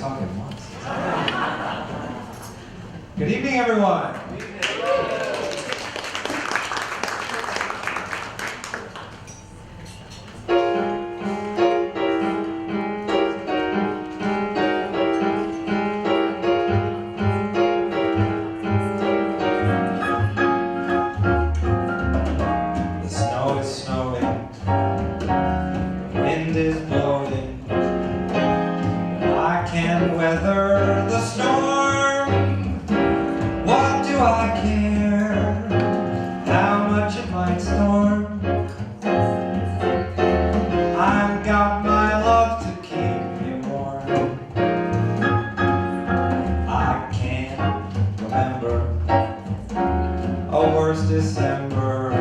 talk at once. Good evening, everyone. The snow is snowing, the wind is blowing. I can weather the storm. What do I care how much it might storm? I've got my love to keep me warm. I can't remember a worse December.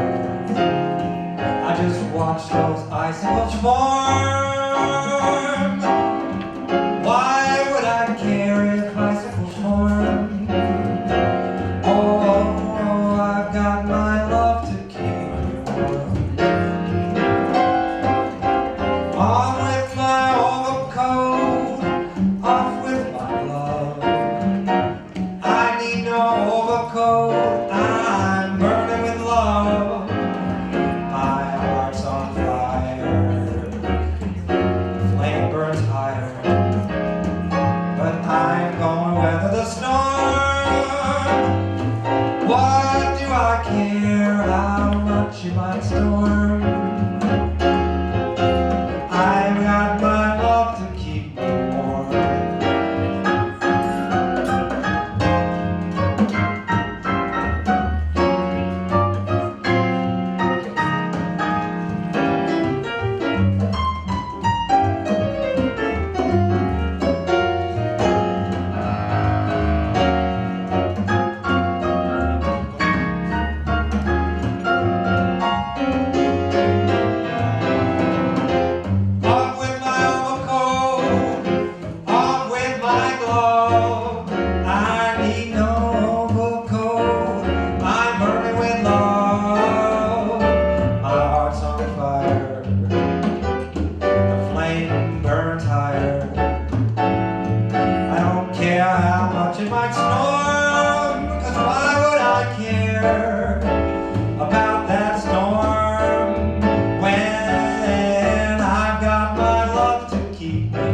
I just watch those icicles form. Why would I care if icicles form? Oh, I've got my love to keep me warm. On with my overcoat, off with my love. I need no overcoat, I'm burning with love. My heart's on fire, the flame burns higher. But I'm gonna weather the storm. What do I care how much it might storm? I've got my love to keep me warm. How much it might storm, 'cause why would I care about that storm when I've got my love to keep me?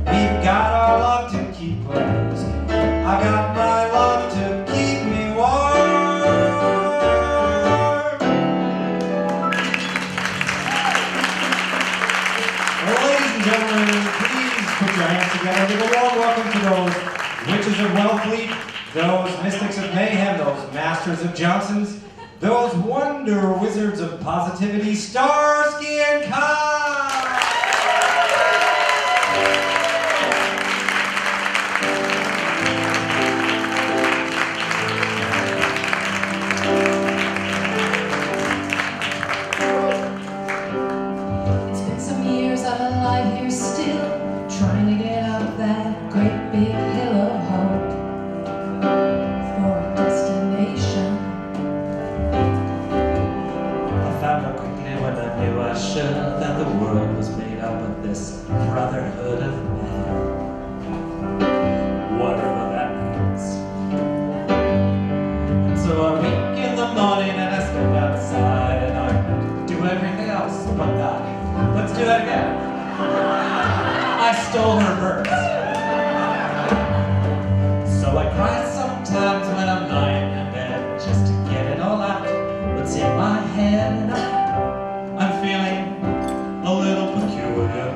We've got our love to keep us. I've got my love to keep me warm. Well, ladies and gentlemen, please put your hands together. Give a warm welcome to those witches of Wellfleet, those mystics of mayhem, those masters of Johnsons, those wonder wizards of positivity, Starsky and Cox! It's been some years I've been alive here still, trying to get up that great big hill of hope for a destination. I found out quickly when I knew I should that the world was made up of this brotherhood of men, whatever that means. And so I wake in the morning and I step outside and I do everything else but that. Let's do that again. I stole her verse. So I cry sometimes when I'm lying in bed just to get it all out. What's in my head? I'm feeling a little peculiar.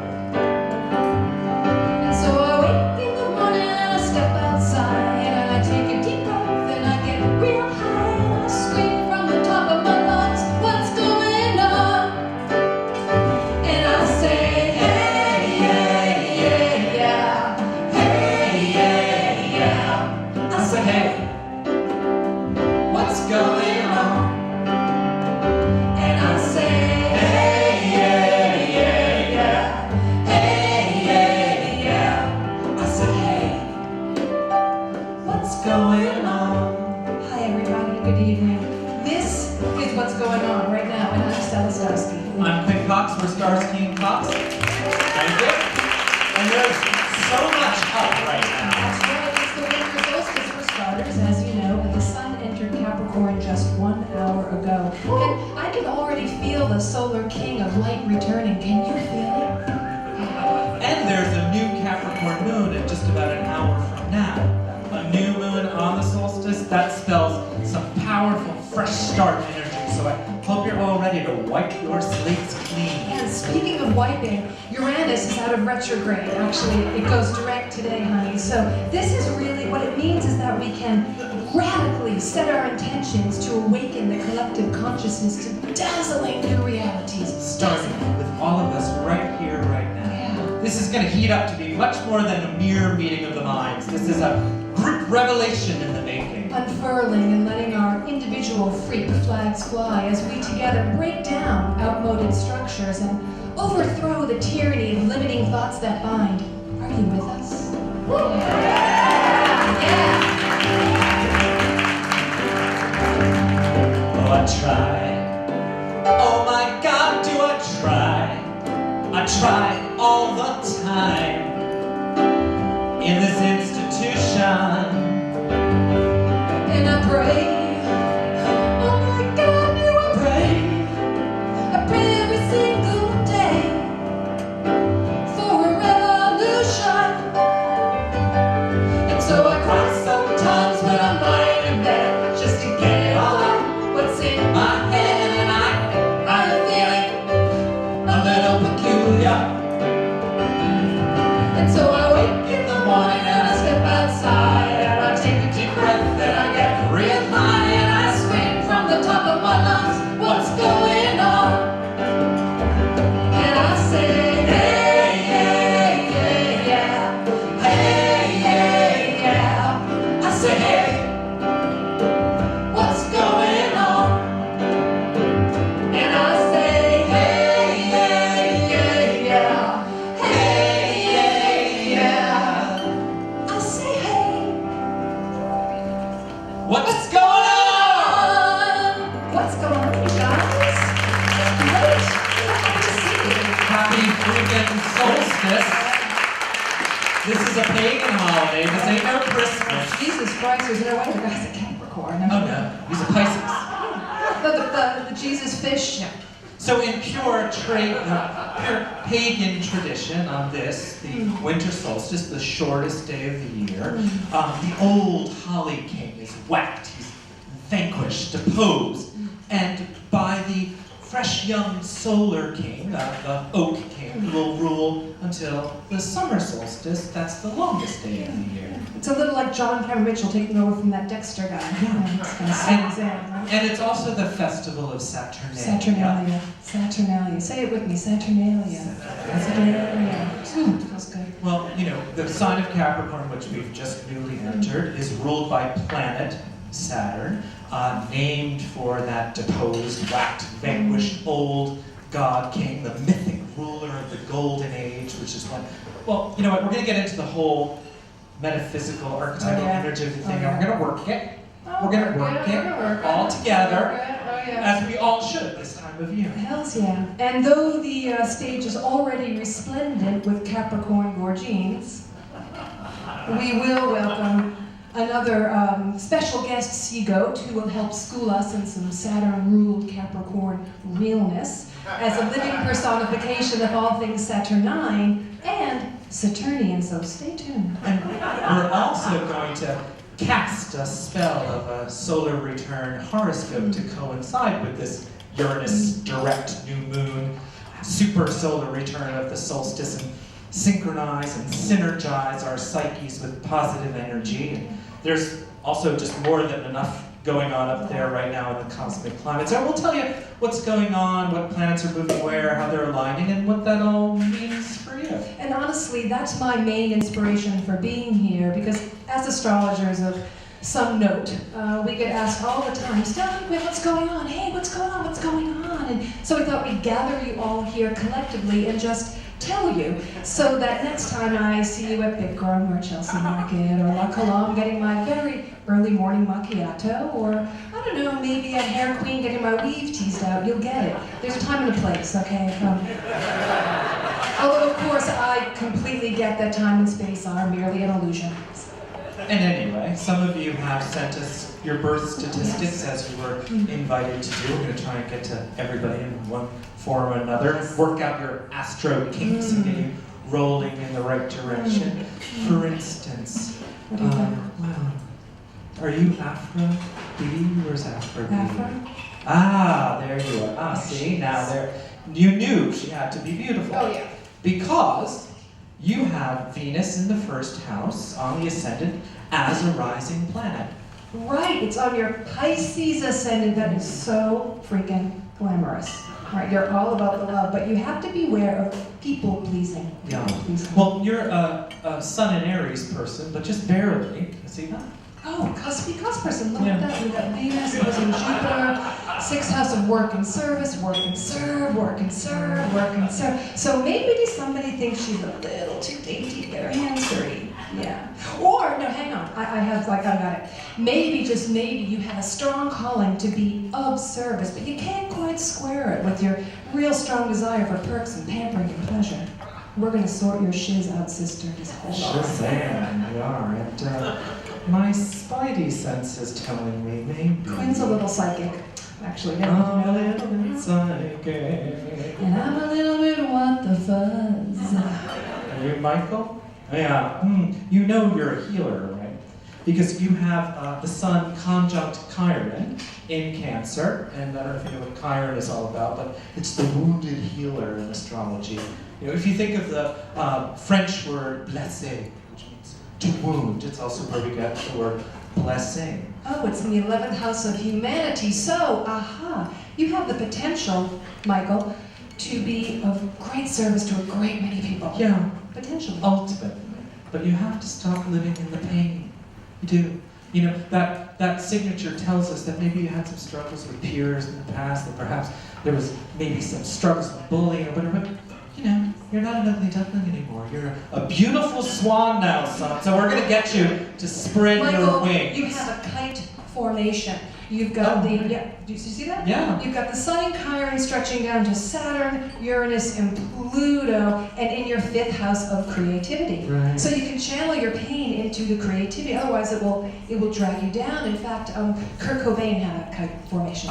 And so I wake in the morning and I step outside and I take a deep breath and I get real high and I scream from the top of my lungs, what's going on? And I say, hey, yeah, yeah, yeah, hey, yeah, yeah. I say, hey, what's going on? And I say, hey, yeah, yeah, yeah, hey, yeah, yeah. I say, hey, what's going on? Hi everybody, good evening. This is what's going on right now, and I'm Stella Starsky. I'm Quick Cox for Starsky Cox. Thank you. And there's so much up right now. That's right, it's the winter solstice for starters, as you know, and the sun entered Capricorn just 1 hour ago. And I can already feel the solar king of light returning. Can you feel it? And there's a new Capricorn moon in just about an hour from now. A new moon on the solstice, that spells some powerful, fresh start energy. So I hope you're all ready to wipe your slates clean. And speaking of wiping, Uranus is out of retrograde. Actually, it goes direct today, honey. So this is really, what it means is that we can radically set our intentions to awaken the collective consciousness to dazzling new realities. Starting with all of us right here, right now. Yeah. This is going to heat up to be much more than a mere meeting of the minds. This is a group revelation in the making. Unfurling and letting our individual freak flags fly as we together break down outmoded structures and overthrow the tyranny of limiting thoughts that bind. Are you with us? Yeah. Oh, I try. Oh my God, do I try? I try all the time in this institution. And I pray, oh my God, do I pray? I pray every single day for a revolution. And so I cry sometimes when I'm lying in bed just to get it all out what's in my head. And I'm feeling a little peculiar. And so I wake in the morning and I step outside and I take a deep breath and I get real high and I scream from the top of my lungs, what's going on? And I say, hey, hey, hey, yeah, hey, hey, yeah. I say, hey, what's going on? And I say, hey, hey, hey, yeah, hey, hey, yeah. I say, hey. What's going on? What's going on, you guys? Great. Happy to see you. Happy freaking solstice. This is a pagan holiday. This ain't no Christmas. Jesus Christ, there's no way the guy's a Capricorn. Oh no, he's a Pisces. The Jesus fish. Yeah. So in pure pagan tradition on this, the winter solstice, the shortest day of the year, the old Holly King is whacked, he's vanquished, deposed, and by the fresh young solar king, the oak king, will rule until the summer solstice. That's the longest day of the year. It's a little like John Cameron Mitchell taking over from that Dexter guy. Yeah. It's kind of sad, right? And it's also the festival of Saturnalia. Saturnalia. Saturnalia. Say it with me. Saturnalia. Saturnalia. Feels good. Well, you know, the sign of Capricorn, which we've just newly entered, is ruled by planet Saturn, named for that deposed, whacked, vanquished old god king, the mythic ruler of the golden age, which is when, well, you know what, we're going to get into the whole metaphysical, archetypal energy of the thing, and we're going to work it. We're going to work it all together, as we all should this time of year. Hells yeah. And though the stage is already resplendent with Capricorn gorgeans, we will welcome another special guest sea goat who will help school us in some Saturn-ruled Capricorn realness as a living personification of all things Saturnine and Saturnian, so stay tuned. And we're also going to cast a spell of a solar return horoscope to coincide with this Uranus direct new moon, super solar return of the solstice, and synchronize and synergize our psyches with positive energy. And there's also just more than enough going on up there right now in the cosmic climate. So we'll tell you what's going on, what planets are moving where, how they're aligning, and what that all means for you. And honestly, that's my main inspiration for being here, because as astrologers of some note, we get asked all the time, Stella, what's going on? Hey, what's going on? What's going on? And so we thought we'd gather you all here collectively and just tell you, so that next time I see you at Bikram or Chelsea Market or La Colombe getting my very early morning macchiato, or I don't know, maybe at Hair Queen getting my weave teased out, you'll get it. There's a time and a place, okay? Although, of course, I completely get that time and space are merely an illusion. And anyway, some of you have sent us your birth statistics as you were invited to do. We're going to try and get to everybody in one form or another. Work out your astro kinks and get you rolling in the right direction. For instance, What do you think? well, are you Afro-B? Where's Afro-B? Afro? Ah, there you are. Ah, see, now there. You knew she had to be beautiful. Oh, yeah. Because you have Venus in the first house on the ascendant as a rising planet. Right, it's on your Pisces ascendant that is so freaking glamorous. Right, you're all about the love, but you have to beware of people pleasing. Yeah. Pleasing. Well, you're a Sun and Aries person, but just barely. See that? Oh, cuspy cusp person, look Yeah. at that. We got Venus, it was in Jupiter, 6th house of work and service, work and serve, work and serve, work and serve. So maybe somebody thinks she's a little too dainty to get her hands dirty. Yeah. Or, no, hang on, I got it. Maybe, just maybe, you have a strong calling to be of service, but you can't quite square it with your real strong desire for perks and pampering and pleasure. We're gonna sort your shiz out, sister. Just hold on. Shazam, we are. And my spidey sense is telling me maybe. Quinn's a little psychic, actually. I'm a little bit psychic. And I'm a little bit what the fuzz. Are you Michael? Yeah. You know you're a healer, right? Because you have the Sun conjunct Chiron in Cancer, and I don't know if you know what Chiron is all about, but it's the wounded healer in astrology. You know, if you think of the French word blessé, which means to wound, it's also where we get the word blessing. Oh, it's in the 11th house of humanity. So, you have the potential, Michael, to be of great service to a great many people. Yeah, Potentially. ultimately. But you have to stop living in the pain. You do. You know, that signature tells us that maybe you had some struggles with peers in the past, that perhaps there was maybe some struggles with bullying or whatever, but you know, you're not an ugly duckling anymore. You're a beautiful swan now, son. So we're gonna get you to spread your Michael, wings. you have a kite formation. You've got do you see that? Yeah. You've got the Sun and Chiron stretching down to Saturn, Uranus, and Pluto, and in your 5th house of creativity. Right. So you can channel your pain into the creativity. Otherwise, it will drag you down. In fact, Kurt Cobain had a kite formation.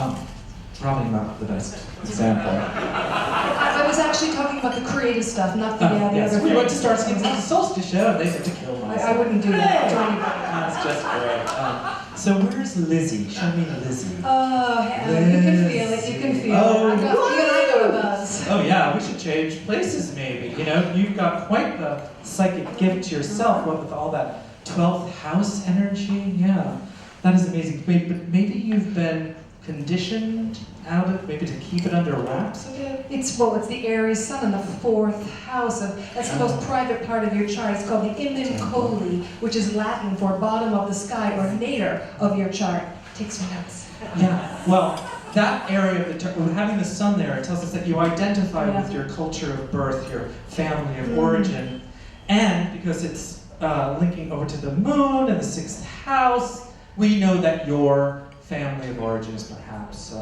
Probably not the best example. I was actually talking about the creative stuff, not the Yes, other. we went to Starsky Cox solstice show and they had to kill myself. I wouldn't do that. Hey! Don't even. That's just great. So where's Lizzie? Show me Lizzie. Oh, you can feel it. You can feel it. I got a buzz. Oh yeah, we should change places maybe. You know, you've got quite the psychic gift yourself, what with all that 12th house energy. Yeah, that is amazing. But maybe you've been conditioned out of, maybe to keep it under wraps a bit? It's the Aries Sun in the 4th house that's the most private part of your chart. It's called the Imum Coli, which is Latin for bottom of the sky or nadir of your chart. Take some notes. Yeah, well, that area of the chart, having the sun there, it tells us that you identify with your culture of birth, your family of origin, and because it's linking over to the moon and the 6th house, we know that your family of origin is perhaps,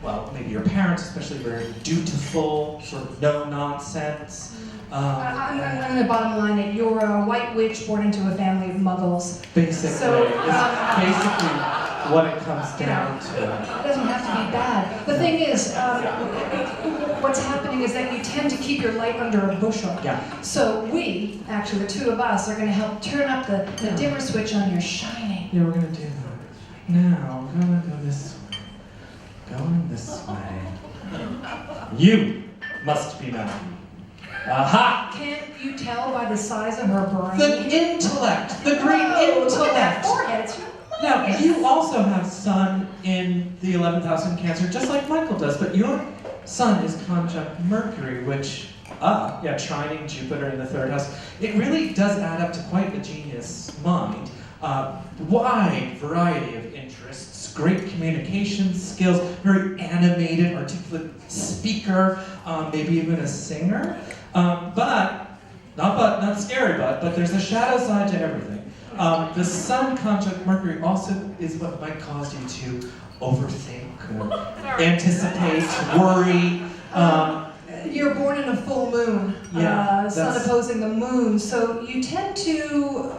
well, maybe your parents, especially very dutiful, sort of no nonsense. I'm the bottom line that you're a white witch born into a family of muggles. Basically, So, it's basically what it comes down to. It doesn't have to be bad. The thing is, what's happening is that you tend to keep your light under a bushel. Yeah. So we, actually the two of us, are going to help turn up the dimmer switch on your shining. Yeah, we're gonna do that. Now, I'm gonna go this way. Going this way. You must be Maggie. Aha! Can't you tell by the size of her brain? The intellect! The great intellect! Look at that forehead, it's Now, you also have Sun in the 11th house in Cancer, just like Michael does, but your Sun is conjunct Mercury, which, trining Jupiter in the 3rd house. It really does add up to quite a genius mind. Wide variety of interests, great communication skills, very animated, articulate speaker, maybe even a singer. Not scary but there's a shadow side to everything. The Sun conjunct Mercury also is what might cause you to overthink, anticipate, worry. You're born in a full moon, Yeah, sun that's- opposing the moon, so you tend to,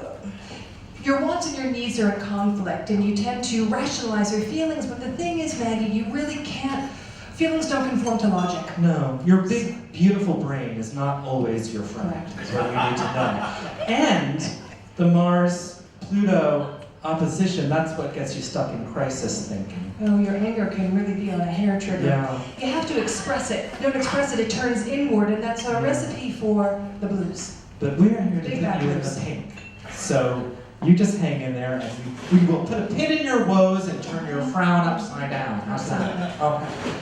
your wants and your needs are in conflict, and you tend to rationalize your feelings, but the thing is, Maggie, you really can't, feelings don't conform to logic. No, your big, beautiful brain is not always your friend, Correct. is what you need to know. And the Mars-Pluto opposition, that's what gets you stuck in crisis thinking. Oh, your anger can really be on a hair trigger. Yeah. You have to express it. If you don't express it, it turns inward, and that's a recipe for the blues. But we're here to Big put you in bad the pink. So you just hang in there and we will put a pin in your woes and turn your frown upside down. How's that? Okay.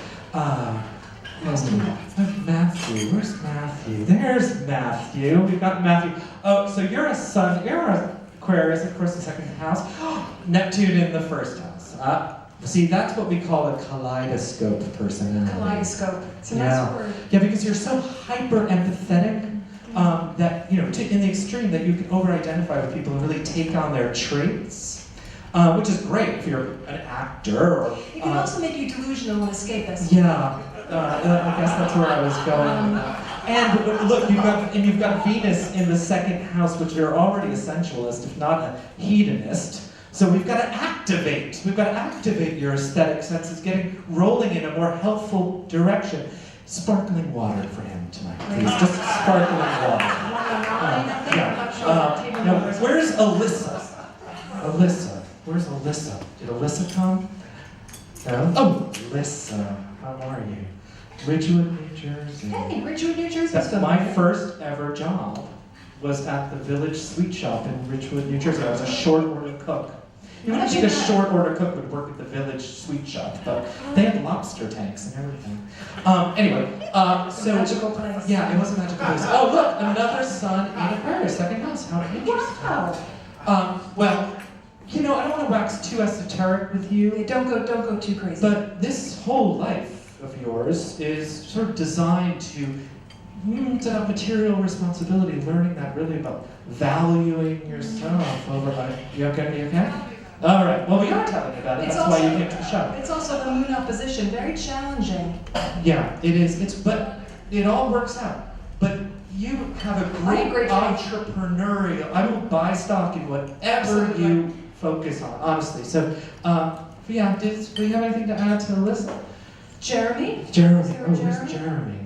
Matthew, where's Matthew? There's Matthew. We've got Matthew. Oh, so you're a sun, you're a Aquarius, of course, the second house. Neptune in the first house. See, that's what we call a kaleidoscope personality. Kaleidoscope. It's a Yeah. nice word. Yeah, because you're so hyper empathetic that, you know, in the extreme, that you can over-identify with people and really take on their traits, which is great if you're an actor or. It can also make you delusional and escapist. Yeah, I guess that's where I was going. And look, you've got Venus in the second house, which you're already a sensualist, if not a hedonist. So we've got to activate your aesthetic senses, getting rolling in a more healthful direction. Sparkling water for him tonight, please. Just sparkling water. Now, where's Alyssa? Where's Alyssa? Did Alyssa come? No? Oh, Alyssa, how are you? Ridgewood, New Jersey. Hey, Ridgewood, New Jersey. That's my first ever job was at the Village Sweet Shop in Ridgewood, New Jersey. I was a short order cook. You wouldn't think a short order cook would work at the Village Sweet Shop, but they had lobster tanks and everything. Anyway, so Magical place. yeah, it was a magical place. Oh, look, another sun in Aquarius, second house. How interesting. Wow. Well, you know, I don't want to wax too esoteric with you, Don't go too crazy. but this whole life of yours is sort of designed to have material responsibility, learning that really about valuing yourself over life. You okay? You okay? All right. Well, we are telling you about it. It's That's why also- you came to the show. It's also the moon opposition, very challenging. Yeah, it is. But it all works out. But you have a great great entrepreneurial. I will buy stock in whatever Absolutely. you focus on, honestly. So, yeah. Do you have anything to add to the list? Jeremy? Jeremy. Is there a Oh, who's Jeremy? Jeremy?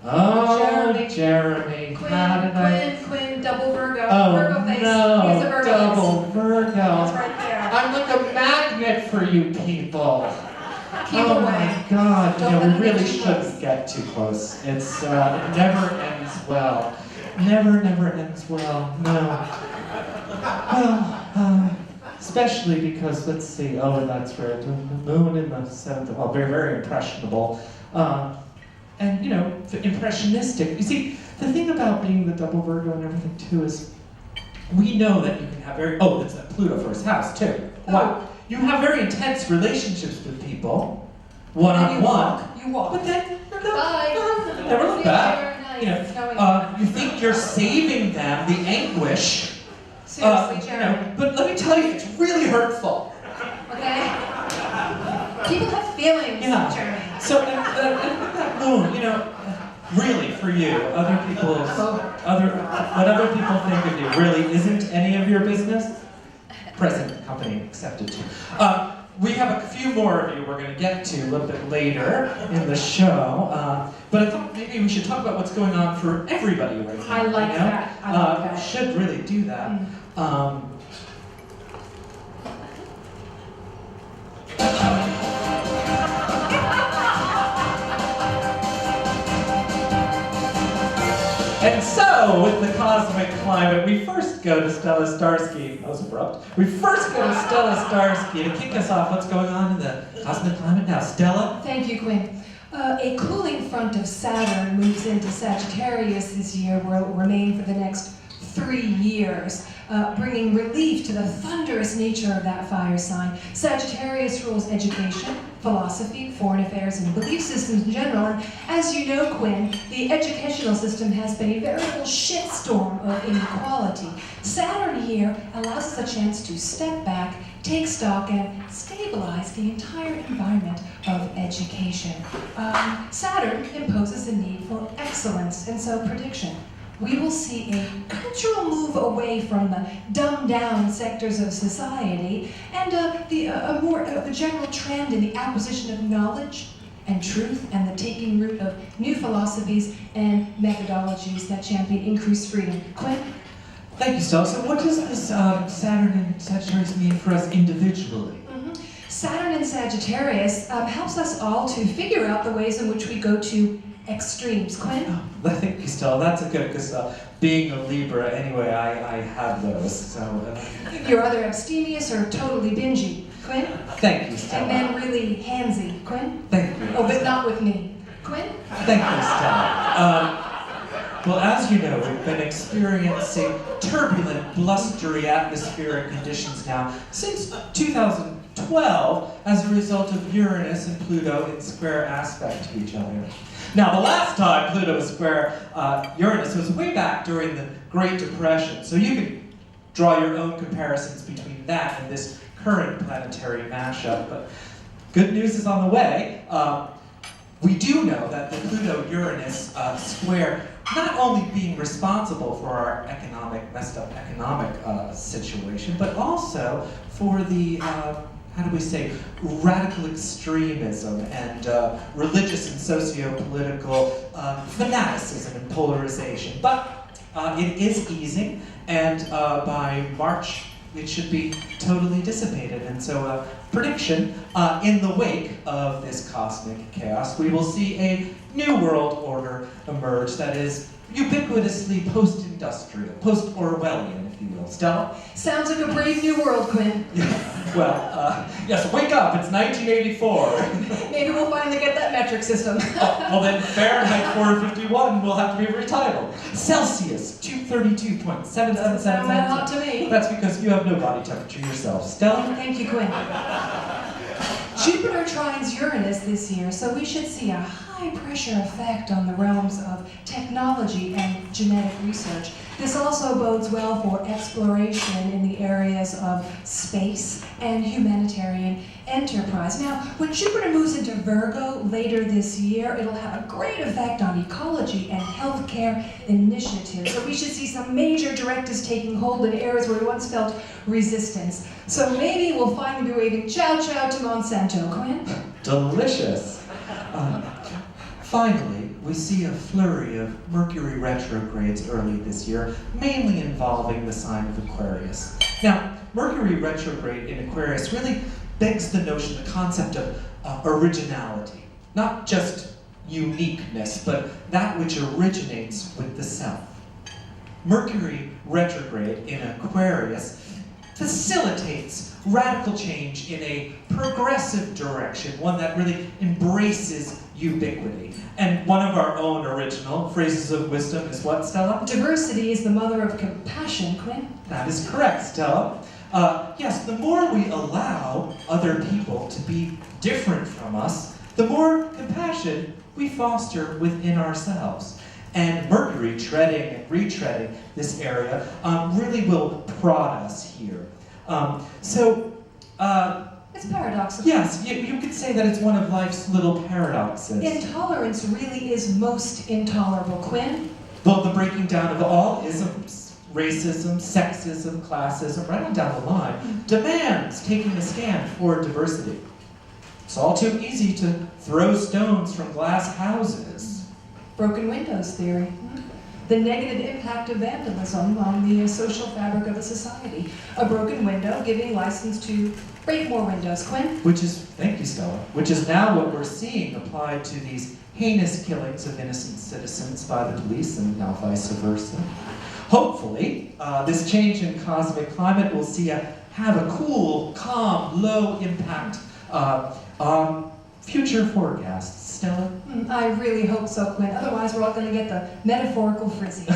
Oh, Jeremy. How did I? Quinn, double Virgo. Oh Virgo face. no, He's a Virgo double face. Virgo. It's right there. I'm like a magnet for you people. Keep Oh away. my God! Don't You know, let we them really get too shouldn't close. get too close. It's it never ends well. Never ends well. No. Well, especially because let's see. Oh, that's right. The moon in the seventh. Well, very, very impressionable. And you know, impressionistic. You see, the thing about being the double Virgo and everything too is, we know that you can have very. Oh, it's that Pluto first house too. Wow. You have very intense relationships with people, one And on you one. walk. You walk. But then Bye. never look back. Very nice. You know, you think you're saving them the anguish. Seriously, You Jeremy. know, but let me tell you, it's really hurtful. Okay? People have feelings, Yeah. Jeremy. So that moon, you know, really for you, what other people think of you really isn't any of your business. Present company accepted too. We have a few more of you we're going to get to a little bit later in the show, but I thought maybe we should talk about what's going on for everybody right now. I like you know? that. I like that. Should really do that. And so, with the cosmic climate, we first go to Stella Starsky. That was abrupt. We first go to Stella Starsky to kick us off. What's going on in the cosmic climate now? Stella? Thank you, Quinn. A cooling front of Saturn moves into Sagittarius this year, where it will remain for the next 3 years, bringing relief to the thunderous nature of that fire sign. Sagittarius rules education, philosophy, foreign affairs, and belief systems in general. And as you know, Quinn, the educational system has been a veritable shitstorm of inequality. Saturn here allows us a chance to step back take stock and stabilize the entire environment of education. Saturn imposes the need for excellence, and so prediction. We will see a cultural move away from the dumbed-down sectors of society and a more general trend in the acquisition of knowledge and truth and the taking root of new philosophies and methodologies that champion increased freedom. Quinn? Thank you, Stella. So what does this Saturn and Sagittarius mean for us individually? Saturn in Sagittarius helps us all to figure out the ways in which we go to extremes. Quinn? Oh, thank you, Stella. That's a good, because being a Libra, anyway, I have those. So You're either abstemious or totally bingy. Quinn? thank you, Stella. And then really handsy. Quinn? Thank you. Oh, but not with me. Quinn? Thank you, Stella. Well, as you know, we've been experiencing turbulent, blustery atmospheric conditions now since 2012 as a result of Uranus and Pluto in square aspect to each other. Now, the last time Pluto was square Uranus was way back during the Great Depression, so you can draw your own comparisons between that and this current planetary mashup. But good news is on the way. We do know that the Pluto-Uranus square not only being responsible for our messed up economic situation, but also for the, how do we say, radical extremism and religious and socio-political fanaticism and polarization. But it is easing, and by March, it should be totally dissipated. And so, prediction, in the wake of this cosmic chaos, we will see a new world order emerge that is ubiquitously post-industrial, post-Orwellian, if you will. Stella? Sounds like a brave new world, Quinn. Well, yes, wake up, it's 1984. Maybe we'll finally get that metric system. Well then, Fahrenheit 451 will have to be retitled. Celsius 232.777. Doesn't sound that hot to me. That's because you have no body temperature yourself. Stella? Thank you, Quinn. Jupiter trines Uranus this year, so we should see a high-pressure effect on the realms of technology and genetic research. This also bodes well for exploration in the areas of space and humanitarian enterprise. Now, when Jupiter moves into Virgo later this year, it'll have a great effect on ecology and healthcare initiatives. So we should see some major directives taking hold in areas where we once felt resistance. So maybe we'll finally be waving ciao ciao to Monsanto. Quinn? Delicious. Finally, we see a flurry of Mercury retrogrades early this year, mainly involving the sign of Aquarius. Now, Mercury retrograde in Aquarius really begs the notion, the concept of originality. Not just uniqueness, but that which originates with the self. Mercury retrograde in Aquarius facilitates radical change in a progressive direction, one that really embraces ubiquity. And one of our own original phrases of wisdom is what, Stella? Diversity is the mother of compassion, Quinn. That is correct, Stella. Yes, the more we allow other people to be different from us, the more compassion we foster within ourselves. And Mercury treading and retreading this area really will prod us here. It's paradoxical. Yes, you could say that it's one of life's little paradoxes. Intolerance really is most intolerable, Quinn. Though the breaking down of all isms, racism, sexism, classism, right on down the line, demands taking a stand for diversity. It's all too easy to throw stones from glass houses. Broken windows theory. The negative impact of vandalism on the social fabric of a society. A broken window giving license to break more windows. Quinn? Thank you, Stella, which is now what we're seeing applied to these heinous killings of innocent citizens by the police and now vice versa. Hopefully, this change in cosmic climate will have a cool, calm, low impact on future forecasts. Stella? I really hope so, Quinn. Otherwise, we're all going to get the metaphorical frizzies.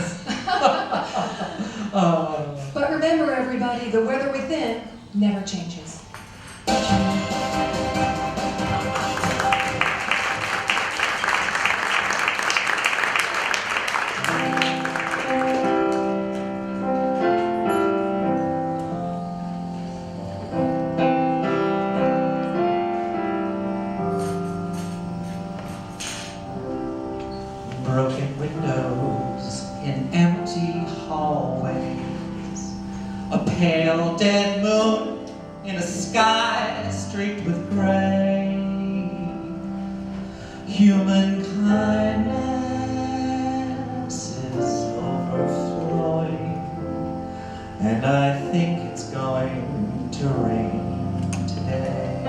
But remember, everybody, the weather within never changes. pale dead moon in a sky streaked with gray. Human kindness is overflowing, and I think it's going to rain today.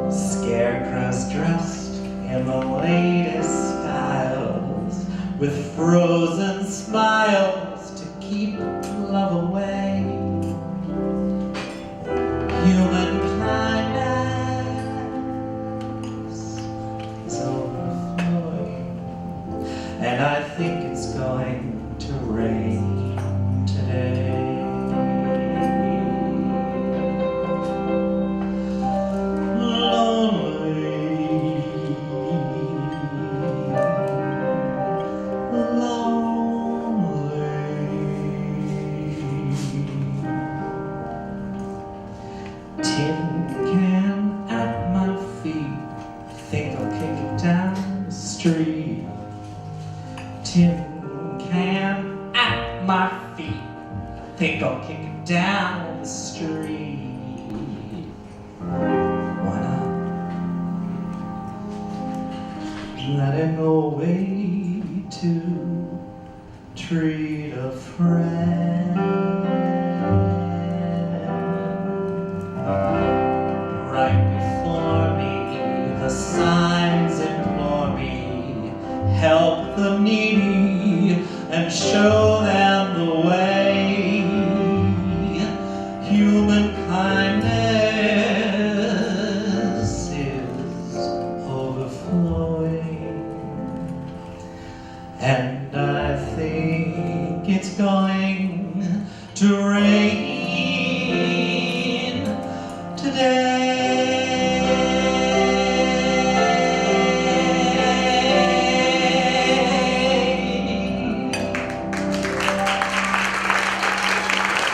Scarecrows dressed in the latest styles, with frozen smiles to keep love away. Human kindness is overflowing, and I think it's going to rain today. Tin can at my feet, think I'll kick it down the street. Tin can at my feet, think I'll kick it down the street. Why not? Letting away to treat a friend. Right before me, the signs implore me, help the needy and show them the way. Human kindness is overflowing, and I think it's going to rain today.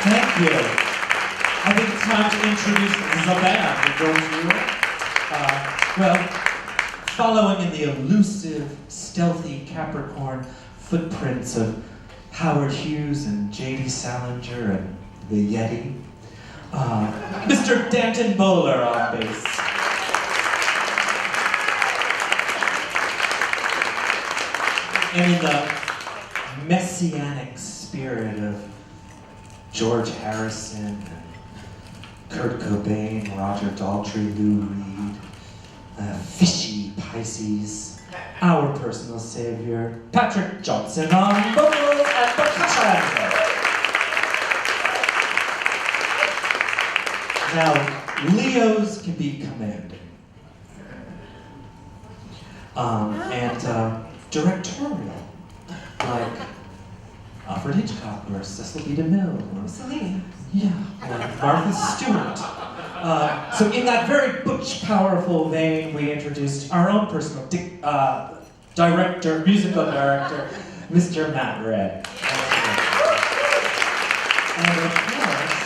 Thank you. I think it's time to introduce the band that goes through it. Well, following in the elusive, stealthy Capricorn footprints of Howard Hughes and J.D. Salinger and the Yeti, Mr. Danton Bowler on bass. And in the messianic spirit of George Harrison and Kurt Cobain, Roger Daltrey, Lou Reed, fishy Pisces, our personal savior, Patrick Johnson on vocals and percussion. Now, Leos can be commanding, and directorial, like Alfred Hitchcock or Cecil B. DeMille or Celine. yeah, or Martha Stewart. So in that very butch, powerful vein, we introduced our own personal director, musical director, Mr. Matt Red. And of course,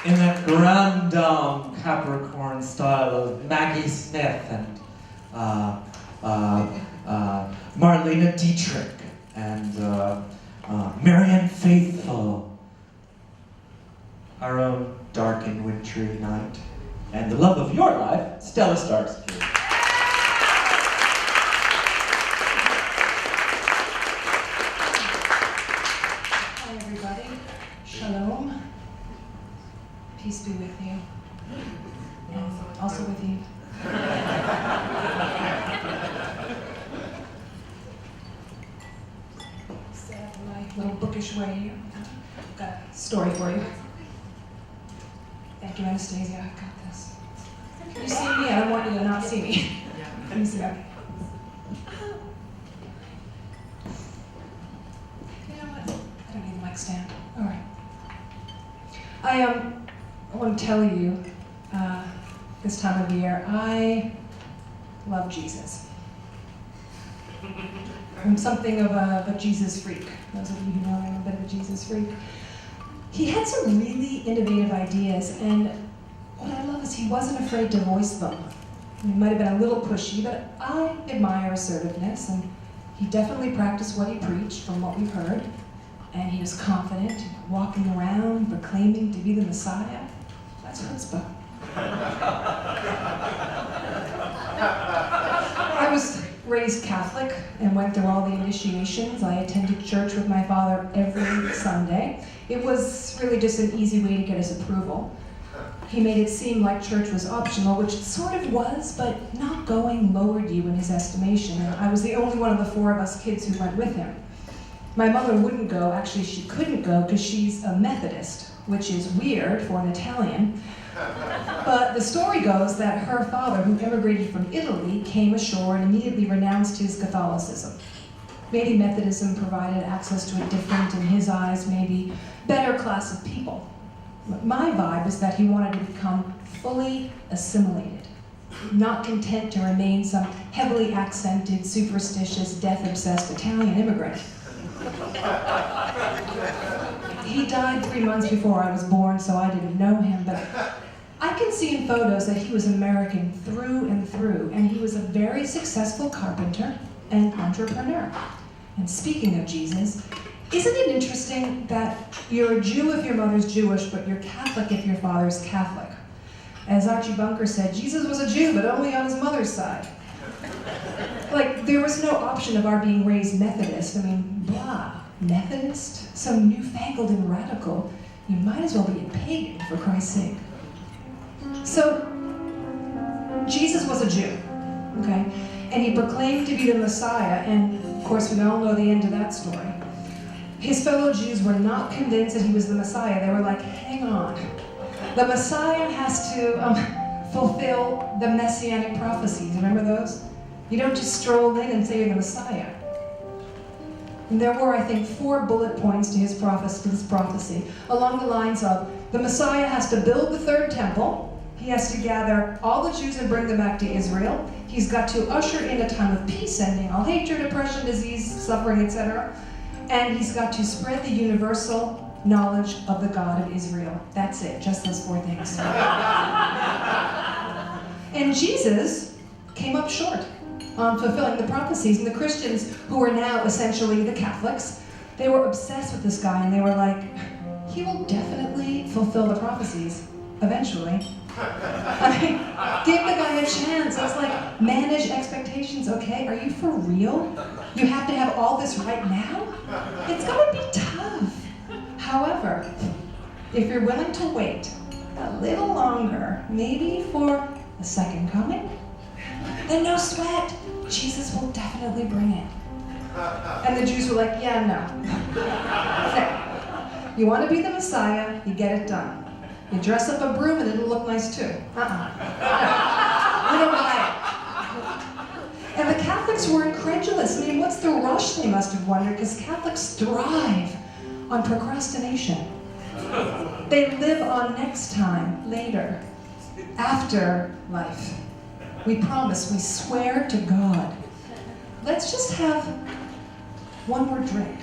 in that grand dame Capricorn style of Maggie Smith and Marlena Dietrich and Marianne Faithfull, our own dark and wintry night, and the love of your life, Stella Starsky. Hi everybody. Shalom. Peace be with you. And also with you. Set up in my little bookish way here. I've got a story for you. Thank you, Anastasia. I got this. You see me? I don't want you to not see me. Let me see that. You know what? I don't need a mic stand. All right. I want to tell you, this time of year, I love Jesus. I'm something of a Jesus freak. Those of you who know me, I'm a bit of a Jesus freak. He had some really innovative ideas, and what I love is he wasn't afraid to voice them. He might have been a little pushy, but I admire assertiveness, and he definitely practiced what he preached from what we've heard. And he was confident, walking around, proclaiming to be the Messiah. That's chutzpah. I was raised Catholic and went through all the initiations. I attended church with my father every Sunday. It was really just an easy way to get his approval. He made it seem like church was optional, which it sort of was, but not going lowered you in his estimation. And I was the only one of the four of us kids who went with him. My mother wouldn't go. Actually, she couldn't go because she's a Methodist, which is weird for an Italian. But the story goes that her father, who immigrated from Italy, came ashore and immediately renounced his Catholicism. Maybe Methodism provided access to a different, in his eyes, maybe better class of people. But my vibe is that he wanted to become fully assimilated, not content to remain some heavily accented, superstitious, death-obsessed Italian immigrant. He died 3 months before I was born, so I didn't know him, but I can see in photos that he was American through and through, and he was a very successful carpenter and entrepreneur. And speaking of Jesus, isn't it interesting that you're a Jew if your mother's Jewish, but you're Catholic if your father's Catholic? As Archie Bunker said, Jesus was a Jew, but only on his mother's side. Like, there was no option of our being raised Methodist. I mean, blah, Methodist? So newfangled and radical. You might as well be a pagan, for Christ's sake. So, Jesus was a Jew, okay? And he proclaimed to be the Messiah, and of course we all know the end of that story. His fellow Jews were not convinced that he was the Messiah. They were like, hang on. The Messiah has to fulfill the messianic prophecies. Remember those? You don't just stroll in and say you're the Messiah. And there were, I think, 4 bullet points to this prophecy, along the lines of, the Messiah has to build the 3rd temple, he has to gather all the Jews and bring them back to Israel, he's got to usher in a time of peace, ending all hatred, oppression, disease, suffering, etc., and he's got to spread the universal knowledge of the God of Israel. That's it, just those 4 things. And Jesus came up short on fulfilling the prophecies, and the Christians, who were now essentially the Catholics, they were obsessed with this guy, and they were like, he will definitely fulfill the prophecies, eventually. I mean, give the guy a chance. I was like, manage expectations, okay? Are you for real? You have to have all this right now? It's gonna be tough. However, if you're willing to wait a little longer, maybe for the second coming, then no sweat. Jesus will definitely bring it. And the Jews were like, yeah, no. You want to be the Messiah, you get it done. You dress up a broom and it'll look nice too. No, we don't buy it. And the Catholics were incredulous. I mean, what's the rush, they must have wondered, because Catholics thrive on procrastination. They live on next time, later, after life. We promise, we swear to God. Let's just have one more drink.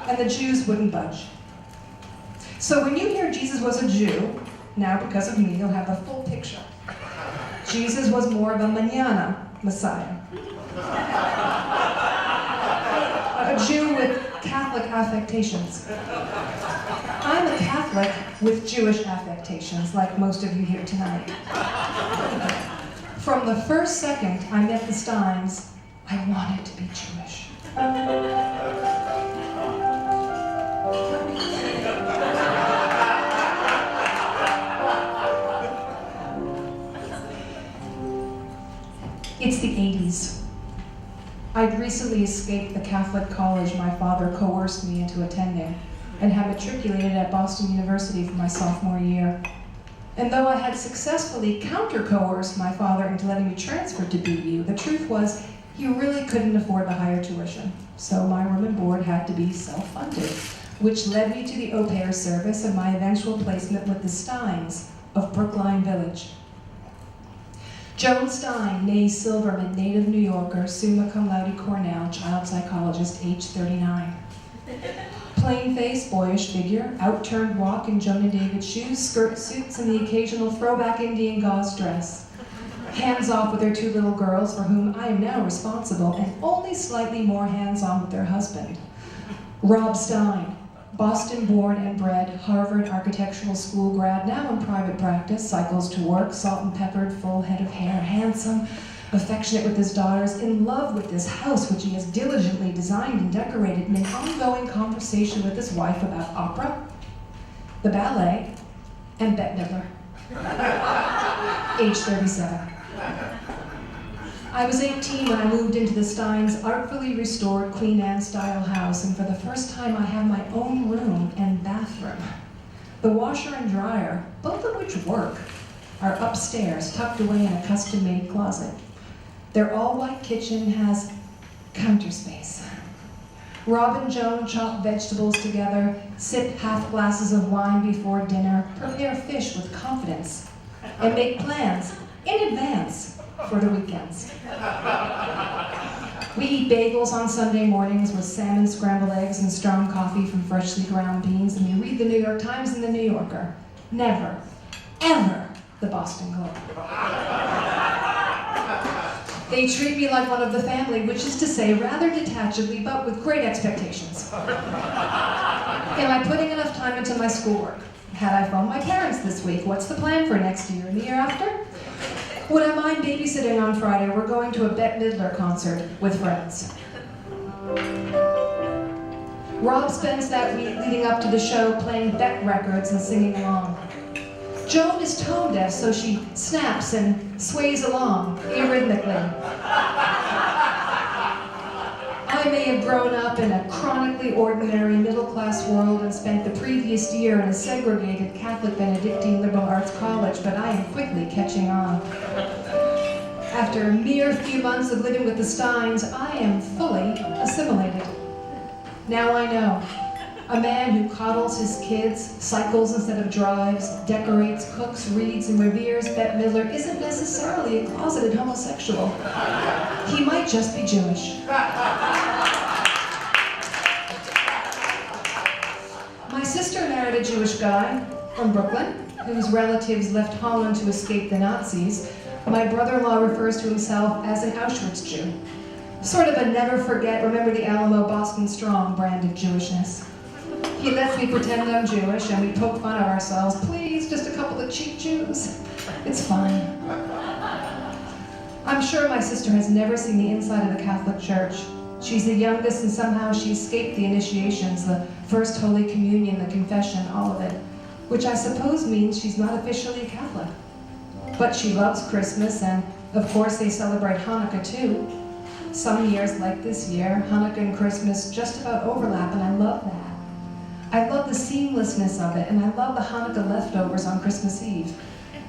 And the Jews wouldn't budge. So when you hear Jesus was a Jew, now because of me, you'll have the full picture. Jesus was more of a mañana Messiah. A Jew with Catholic affectations. I'm a Catholic with Jewish affectations, like most of you here tonight. From the first second I met the Steins, I wanted to be Jewish. It's the 80s. I'd recently escaped the Catholic college my father coerced me into attending, and had matriculated at Boston University for my sophomore year. And though I had successfully counter-coerced my father into letting me transfer to BU, the truth was he really couldn't afford the higher tuition. So my room and board had to be self-funded, which led me to the au pair service and my eventual placement with the Steins of Brookline Village. Joan Stein, née Silverman, native New Yorker, summa cum laude Cornell, child psychologist, age 39. Plain-faced, boyish figure, out-turned walk in Jonah David shoes, skirt suits, and the occasional throwback Indian gauze dress. Hands-off with their two little girls, for whom I am now responsible, and only slightly more hands-on with their husband. Rob Stein, Boston-born and bred, Harvard Architectural School grad, now in private practice, cycles to work, salt and peppered, full head of hair, handsome, affectionate with his daughters, in love with this house which he has diligently designed and decorated, in an ongoing conversation with his wife about opera, the ballet, and Bette Midler. Age 37. I was 18 when I moved into the Steins' artfully restored Queen Anne-style house, and for the first time I have my own room and bathroom. The washer and dryer, both of which work, are upstairs, tucked away in a custom-made closet. Their all-white kitchen has counter space. Rob and Joan chop vegetables together, sip half glasses of wine before dinner, prepare fish with confidence, and make plans in advance for the weekends. We eat bagels on Sunday mornings with salmon, scrambled eggs, and strong coffee from freshly ground beans, and we read the New York Times and the New Yorker. Never, ever the Boston Globe. They treat me like one of the family, which is to say rather detachedly, but with great expectations. Am I putting enough time into my schoolwork? Had I phoned my parents this week? What's the plan for next year and the year after? Would I mind babysitting on Friday? We're going to a Bette Midler concert with friends. Rob spends that week leading up to the show playing Bette records and singing along. Joan is tone deaf, so she snaps and sways along, irrhythmically. I may have grown up in a chronically ordinary middle-class world and spent the previous year in a segregated Catholic Benedictine liberal arts college, but I am quickly catching on. After a mere few months of living with the Steins, I am fully assimilated. Now I know. A man who coddles his kids, cycles instead of drives, decorates, cooks, reads, and reveres Bette Midler isn't necessarily a closeted homosexual. He might just be Jewish. My sister married a Jewish guy from Brooklyn, whose relatives left Holland to escape the Nazis. My brother-in-law refers to himself as an Auschwitz Jew. Sort of a never forget, remember the Alamo Boston Strong brand of Jewishness. He lets me pretend I'm Jewish, and we poke fun of ourselves. Please, just a couple of cheap Jews. It's fine. I'm sure my sister has never seen the inside of the Catholic Church. She's the youngest, and somehow she escaped the initiations, the First Holy Communion, the confession, all of it, which I suppose means she's not officially a Catholic. But she loves Christmas, and of course they celebrate Hanukkah too. Some years, like this year, Hanukkah and Christmas just about overlap, and I love that. I love the seamlessness of it, and I love the Hanukkah leftovers on Christmas Eve.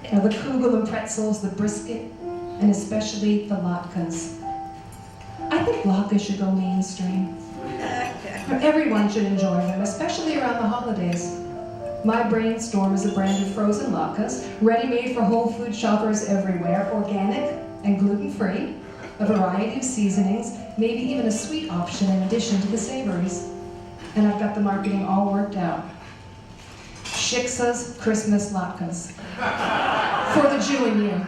You know, the kugel and pretzels, the brisket, and especially the latkes. I think latkes should go mainstream. Everyone should enjoy them, especially around the holidays. My Brainstorm is a brand of frozen latkes, ready-made for Whole Food shoppers everywhere, organic and gluten-free, a variety of seasonings, maybe even a sweet option in addition to the savories. And I've got the marketing all worked out. Shiksa's Christmas latkes. For the Jew in you.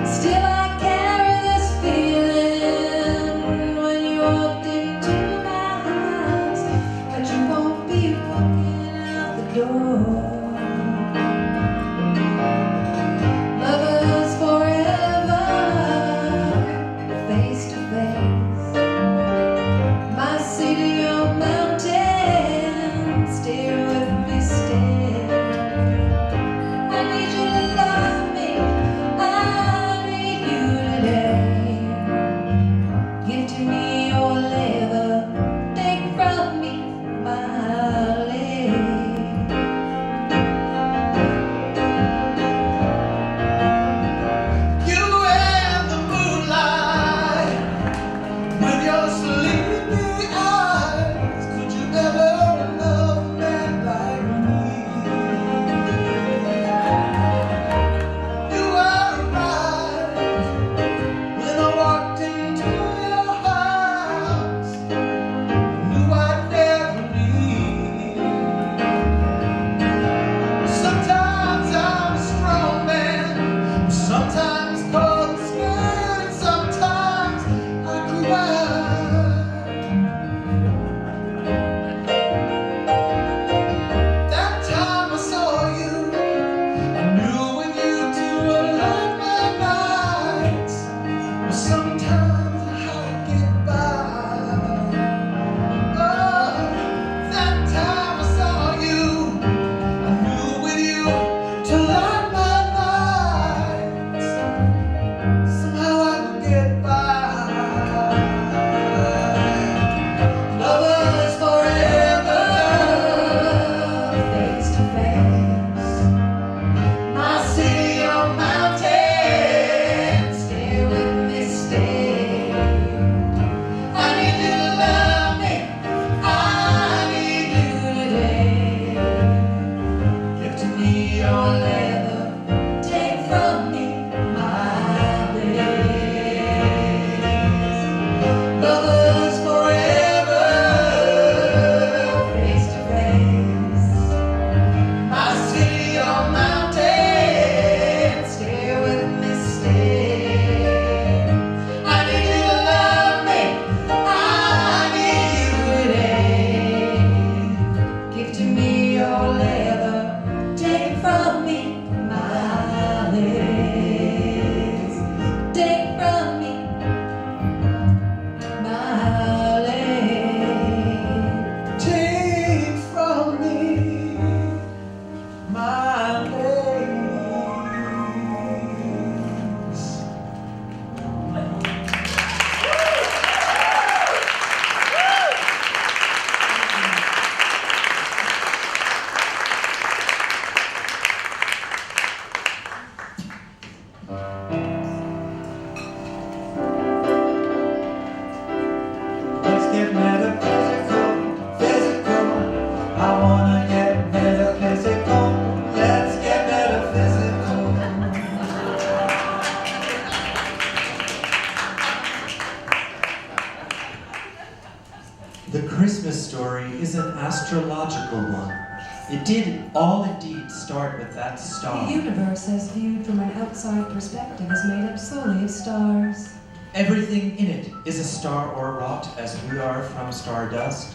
Still I carry this Lovers forever, face to face. My city on mountain, stay with me, stay. I need you to love me, I need you today. Give to me your leather, take from me my leg. You and the moonlight, with your sleepy eyes, could you ever love a man like me? You were right when I walked into your house, knew I'd never leave. Sometimes I'm a strong man, sometimes cold and scared, and sometimes I cry. That time I saw you, I knew with you to light my nights. But sometimes I get by. Oh, that time I saw you, I knew with you to light my nights. Somehow I would get by. Lovers forever, face to face. My city on mountain, stay with me, stay. I need you to love me, I need you today. Give to me your leather, take from me my days. Lovers forever, face to face. My city on mountain, stay with me, stay. I need you to love me, I need you today. Give to me your leather, take from me my legs. Take from me my legs. Take from me my legs. Let's get metaphysical, physical. I wanna get metaphysical. Let's get metaphysical. The Christmas story is an astrological one. It did all indeed start with that The star. universe, as viewed from an outside perspective, is made up solely of stars. Everything in it is a star or wrought as we are from stardust.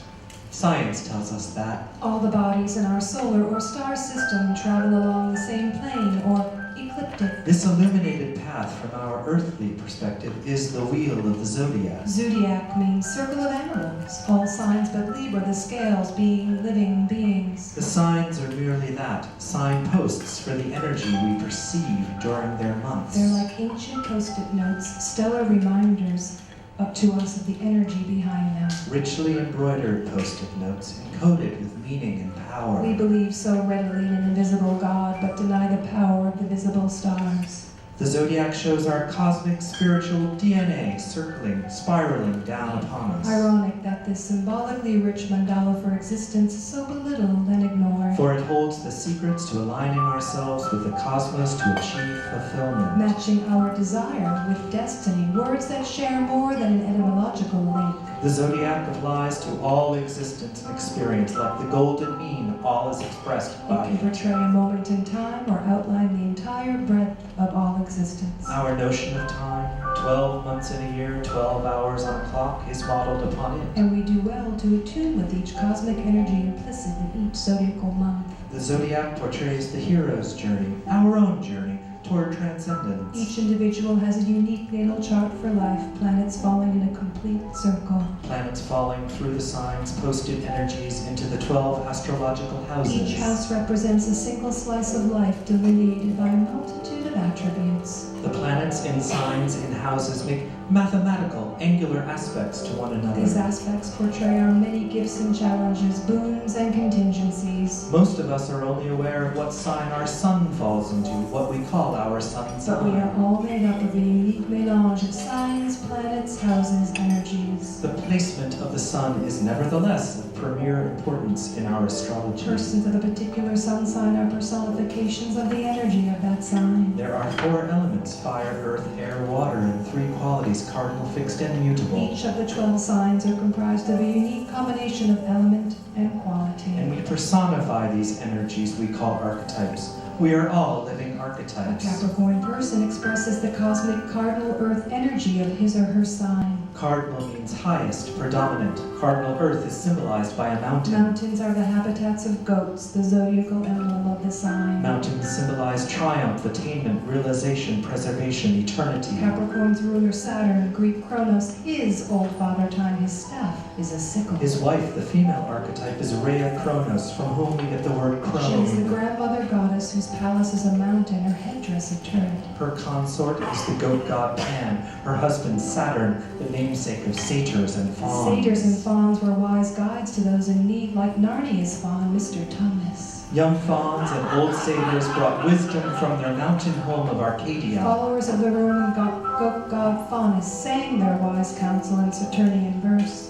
Science tells us that. All the bodies in our solar or star system travel along the same plane or ecliptic. This illuminated path from our earthly perspective is the wheel of the zodiac. Zodiac means circle of animals, all signs but Libra, the scales, being living beings. The signs are merely that, signposts for the energy we perceive during their months. They're like ancient post-it notes, stellar reminders up to us of the energy behind them. Richly embroidered post-it notes, encoded with meaning and power. We believe so readily in an invisible God, but deny the power of the visible stars. The zodiac shows our cosmic spiritual DNA circling, spiraling down upon us. Ironic that this symbolically rich mandala for existence is so belittled and ignored. For it holds the secrets to aligning ourselves with the cosmos to achieve fulfillment. Matching our desire with destiny, words that share more than an etymological link. The zodiac applies to all existence and experience, like the golden mean, all is expressed It by can portray a moment in time or outline the entire breadth of all existence. Our notion of time, 12 months in a year, 12 hours on a clock, is modeled upon it. And we do well to attune with each cosmic energy implicit in each zodiacal month. The zodiac portrays the hero's journey, our own journey, toward transcendence. Each individual has a unique natal chart for life, planets falling in a complete circle. Planets falling through the signs, posted energies into the 12 astrological houses. Each house represents a single slice of life delineated by a multitude of attributes. The planets in signs in houses make mathematical, angular aspects to one another. These aspects portray our many gifts and challenges, boons and contingencies. Most of us are only aware of what sign our sun falls into, what we call our sun But we sign. are all made up of a unique melange of signs, planets, houses, energies. The placement of the sun is nevertheless of premier importance in our astrology. Persons of a particular sun sign are personifications of the energy of that sign. There are 4 elements, fire, earth, air, water, and 3 qualities, cardinal, fixed, and mutable. Each of the 12 signs are comprised of a unique combination of element and quality. And we personify these energies we call archetypes. We are all living A archetypes. Capricorn person expresses the cosmic cardinal earth energy of his or her sign. Cardinal means highest, predominant. Cardinal earth is symbolized by a mountain. Mountains are the habitats of goats, the zodiacal emblem of the sign. Mountains symbolize triumph, attainment, realization, preservation, eternity. Capricorn's ruler Saturn, Greek Kronos, his old father time, his staff is a sickle. His wife, the female archetype, is Rhea Kronos, from whom we get the word She is the crone. grandmother goddess whose palace is a mountain, her headdress a turret. Her consort is the goat god Pan. Her husband Saturn, the namesake of satyrs and fauns. Satyrs and fauns were wise guides to those in need, like Narnia's faun, Mr. Tumnus. Young fauns and old satyrs brought wisdom from their mountain home of Arcadia. Followers of the Roman goat god Faunus sang their wise counsel in Saturnian verse.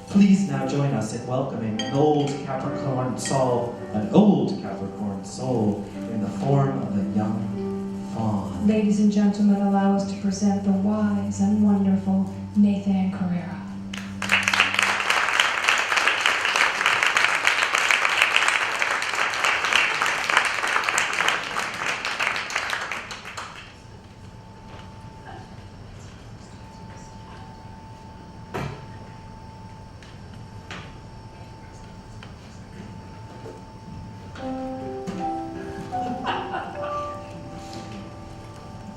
Please now join us in welcoming an old Capricorn soul in the form of a young faun. Ladies and gentlemen, allow us to present the wise and wonderful Nathan Carrera.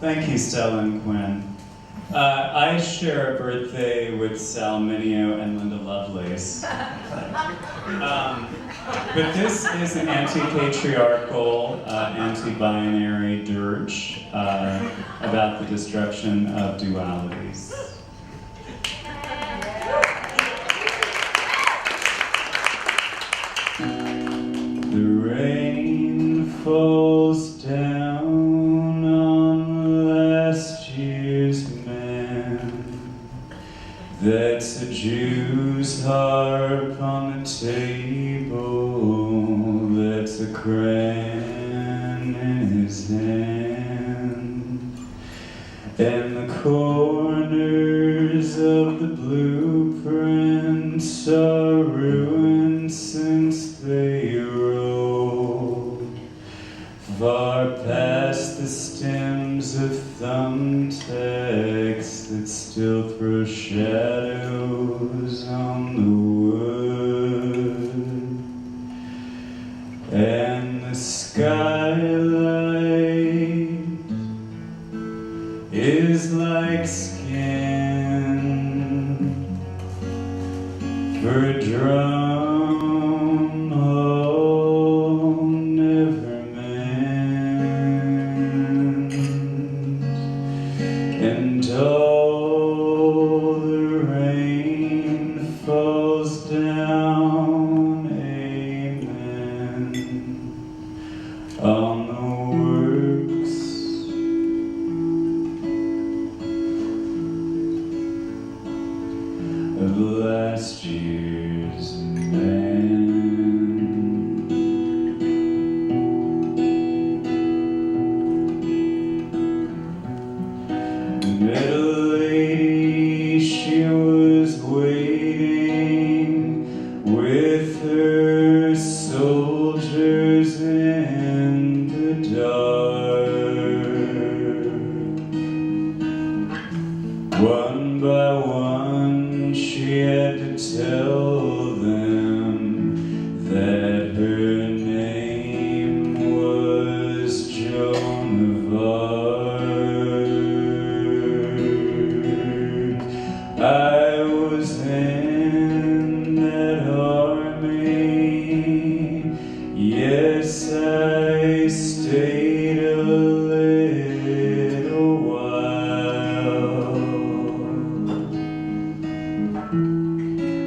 Thank you, Stella and Quinn. I share a birthday with Sal Mineo and Linda Lovelace. But this is an anti-patriarchal, anti-binary dirge about the destruction of dualities. The rain falls down on last year's man. That's a Jew's harp on the table. That's a crayon in his hand. And the corners of the blueprints are ruined since they rolled far past the stems of thumbtacks that still throw shadows on the wood. And the skylight is like skin for a drum hole never mends. And all the rain falls down, amen, on the works of last year's man. Met a lady, she was waiting in the dark. One by one she had to tell them that her name was Joan of Arc. I was in that army, yes, I stayed a little while.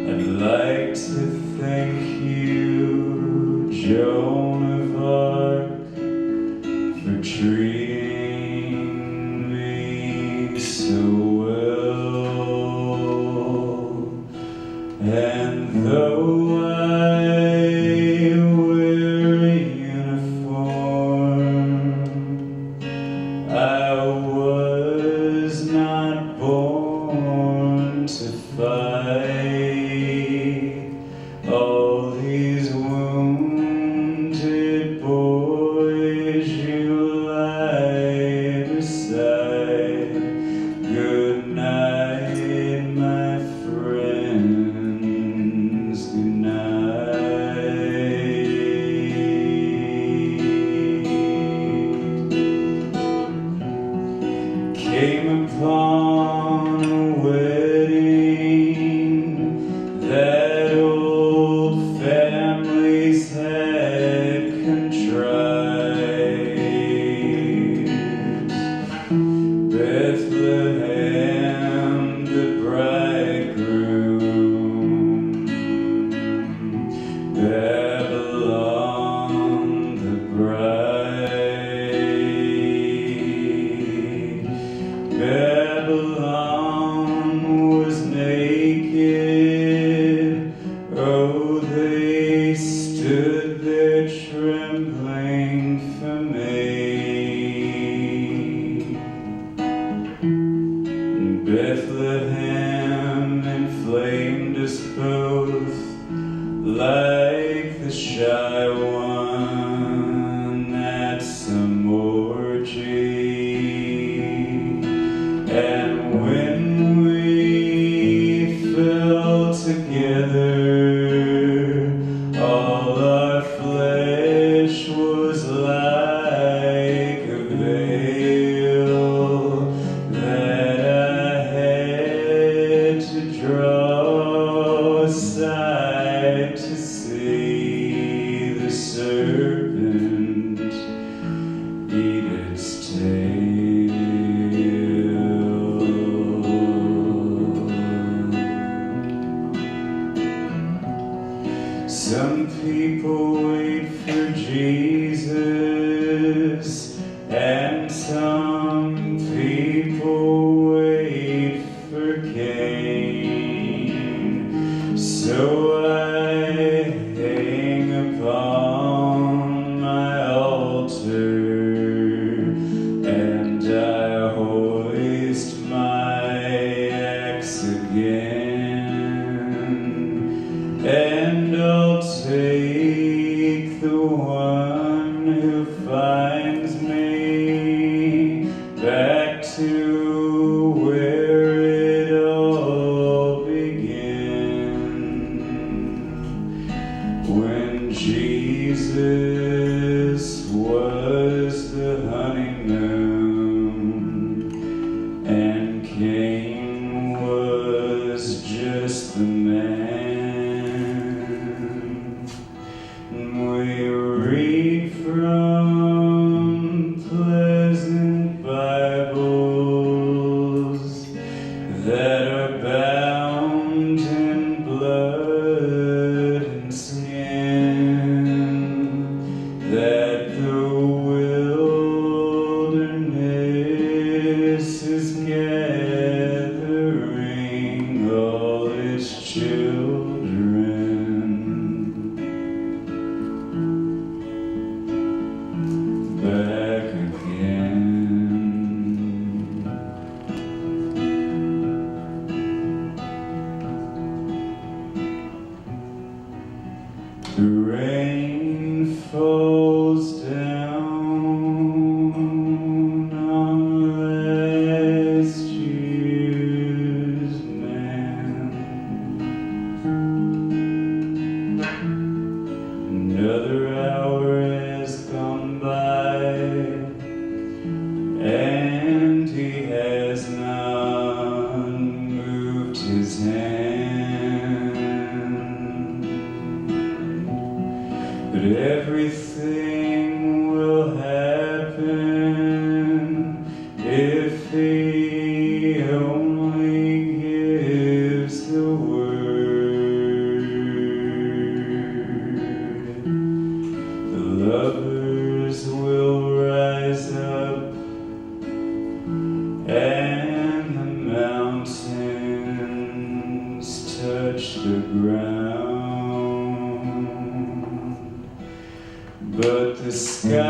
I'd like to thank you, Joan of Arc, for treating me so well. And though I wear a uniform, I was not born to fight. All these wounded boys you lie beside. Good night, my friends, good night. Came upon a wedding that old families had contrived. Bethlehem, the bridegroom, Babylon, the bride. Babylon was naked, oh, they stood there trembling for me. Bethlehem inflamed us both like the shy one at some orgy. And when we fell together, all our flesh was like a veil that I had to draw aside to see the serpent eat its tail. Some people wait for Jesus, and some people wait for Cain. So I hang upon my altar, and I hoist my axe again, and I'll take the one who finds me back to where it all began, when Jesus was the honeymoon and Cain was just the man. We read from pleasant Bibles that are bound in blood and skin, that the wilderness is gathering all its children back again. The rain falls down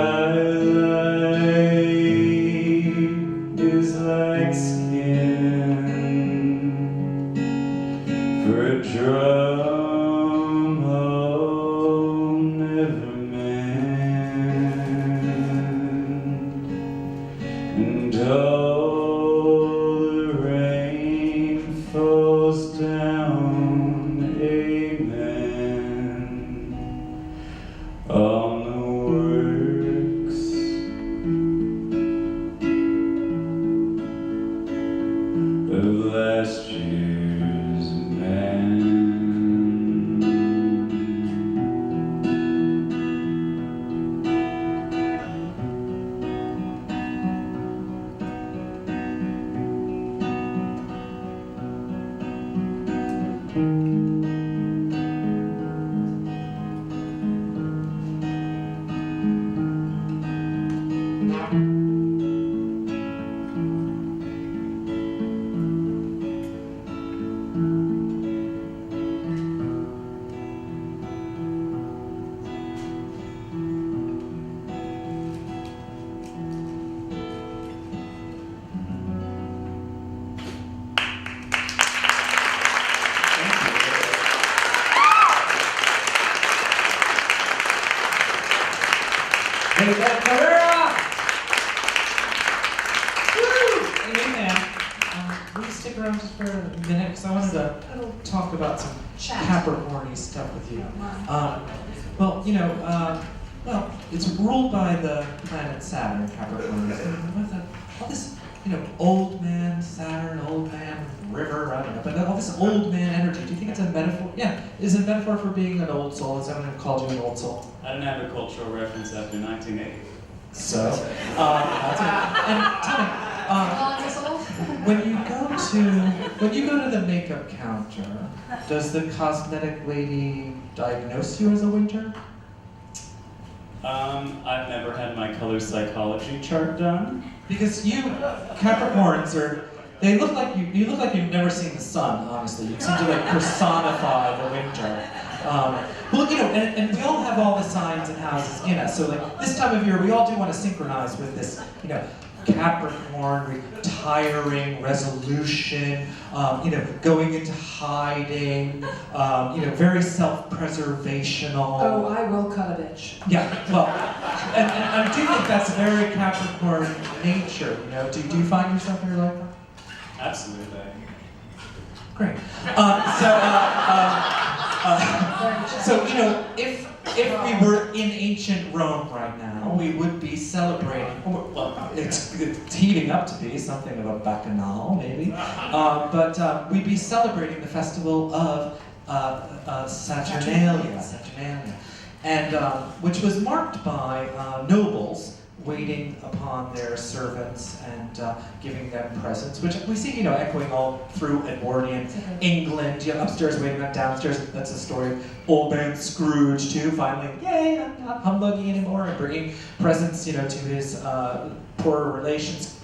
Twilight is like skin for a drum hole never mend, and all the rain falls down, amen, on the works of last year's man. Amen. Will you stick around just for a minute? Because I wanted to talk about some Capricorn-y stuff with you. Well, well, it's ruled by the planet Saturn, Capricorn. With all this, old man Saturn, old man river, I don't know, but all this old man energy. Do you think it's a metaphor? Yeah, is it a metaphor for being an old soul? Is someone called you an old soul? I don't have a cultural reference after 1980. So, that's it. And tell me, when you go to the makeup counter, does the cosmetic lady diagnose you as a winter? I've never had my color psychology chart done. Because you Capricorns they look like you look like you've never seen the sun, honestly. You seem to personify the winter. Well, and we all have all the signs and houses in us. So this time of year, we all do want to synchronize with this, Capricorn, retiring, resolution, going into hiding, very self-preservational. Oh, I will cut a bitch. Yeah, well, and I do think that's very Capricorn nature, Do you find yourself here like that? Absolutely. Great. If we were in ancient Rome right now, we would be celebrating. Well, it's heating up to be something of a bacchanal, maybe. But we'd be celebrating the festival of Saturnalia, and which was marked by nobles waiting upon their servants and giving them presents, which we see, echoing all through Edwardian England. Upstairs waiting on downstairs. That's a story of old man Scrooge too. Finally, yay, I'm not humbuggy anymore, and bringing presents, to his poorer relations.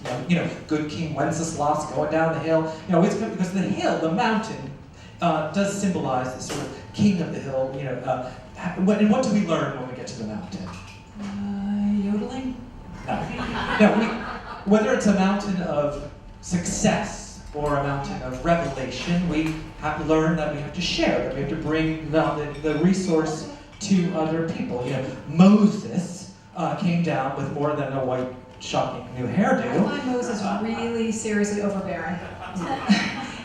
Good King Wenceslas going down the hill. It's because the hill, the mountain, does symbolize the sort of king of the hill. And what do we learn when we get to the mountain? Yodeling? No, whether it's a mountain of success or a mountain of revelation, we have to learn that we have to share, that we have to bring the resource to other people. Moses came down with more than a white, shocking new hairdo. I find Moses really seriously overbearing.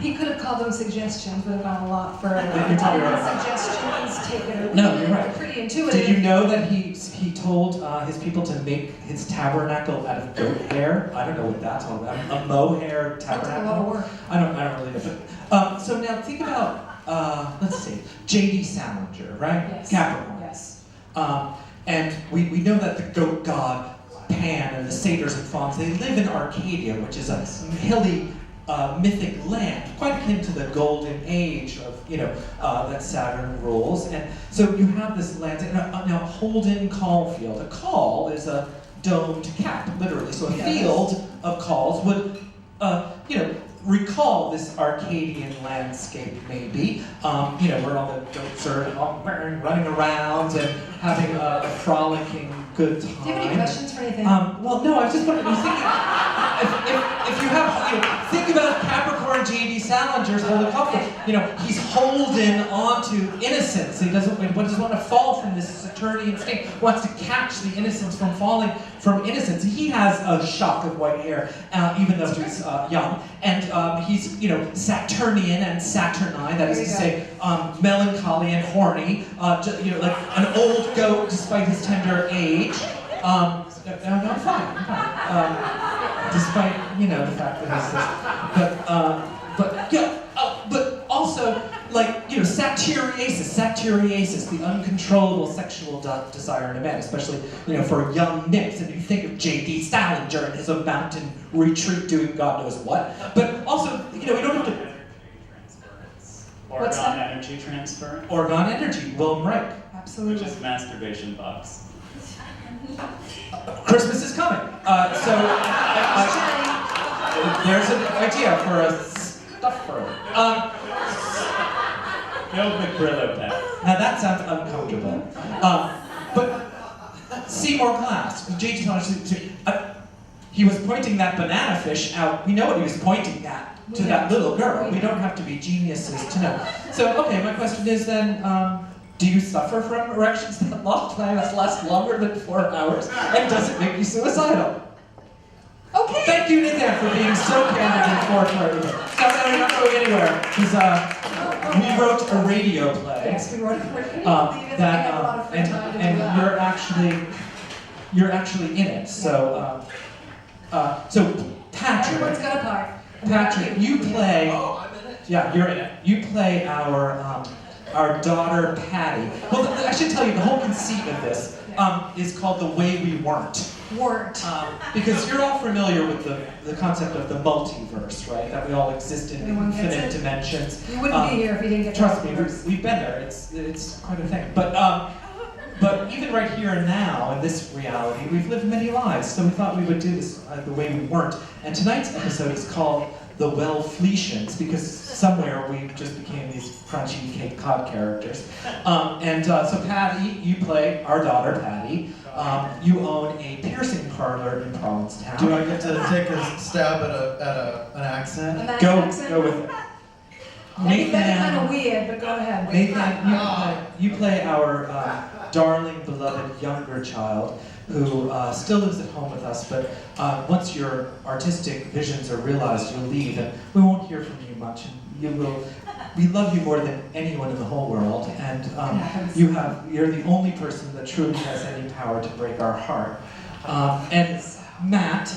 He could have called them suggestions, but have gone a lot further. You're probably right. Suggestions taken. No, you're right. Pretty intuitive. Did you know that he told his people to make his tabernacle out of goat hair? I don't know what that's all about. A mohair tabernacle. That's a lot of work. I don't really know. But, so now think about let's see, J.D. Salinger, right? Yes. Capricorn. Yes. And we know that the goat god Pan and the satyrs and fauns, they live in Arcadia, which is a hilly mythic land, quite akin to the golden age of, that Saturn rules. And so you have this land, now Holden Caulfield. A caul is a domed cap, literally. So a field of cauls would, recall this Arcadian landscape, maybe, where all the goats are running around and having a frolicking good time. Do you have any questions for anything? Well, no, I was just wondering, I was thinking, if you have, think about Capricorn J.D. Salinger's helicopter. He's holding on to innocence. He doesn't want to fall from this Saturnian state. He wants to catch the innocence from falling from innocence. He has a shock of white hair, even though he's young. And he's, Saturnian and Saturnine, that is to say, melancholy and horny, like an old goat despite his tender age. No, I'm fine. Despite, the fact that he's this. But also, Satyriasis, the uncontrollable sexual desire in a man, especially, for young nymphs. And you think of J.D. Salinger and his mountain retreat doing God knows what. But also, we don't have to... What's Orgone that? energy transference. Orgone energy, Willem Reich. Absolutely. Which is masturbation box. Christmas is coming. There's an idea for a stuffer. The old McBrillo pet. Now that sounds uncomfortable. But Seymour Glass, J.T. he was pointing that banana fish out. We know what he was pointing at to that little girl. We don't have to be geniuses to know. So, okay, my question is then, do you suffer from erections that last longer than 4 hours? And does it make you suicidal? Okay. Thank you, Nathan, for being so candid and forthright. So, we're not going anywhere, because we wrote a radio play. Yes, we wrote a play. And you're actually in it. So Patrick. Everyone's got a part. Patrick, you play. Yeah, you're in it. You play our daughter Patty. Well, I should tell you the whole conceit of this is called The Way We Weren't. Because you're all familiar with the concept of the multiverse, right? That we all exist in infinite dimensions. You wouldn't be here if you didn't get Trust me, we've been there. It's quite a thing. But even right here and now, in this reality, we've lived many lives. So we thought we would do this the way we weren't. And tonight's episode is called The Well-Fletians, because somewhere we just became these crunchy Cape Cod characters. So Patty, you play our daughter Patty. You own a piercing parlor in Provincetown. Do I get to take a stab at an accent? Go with it. That's kind of weird, but go ahead. Nathan, you play our darling, beloved younger child who still lives at home with us, but once your artistic visions are realized, you'll leave, and we won't hear from you much. And we love you more than anyone in the whole world, and you're the only person that truly has any power to break our heart. And Matt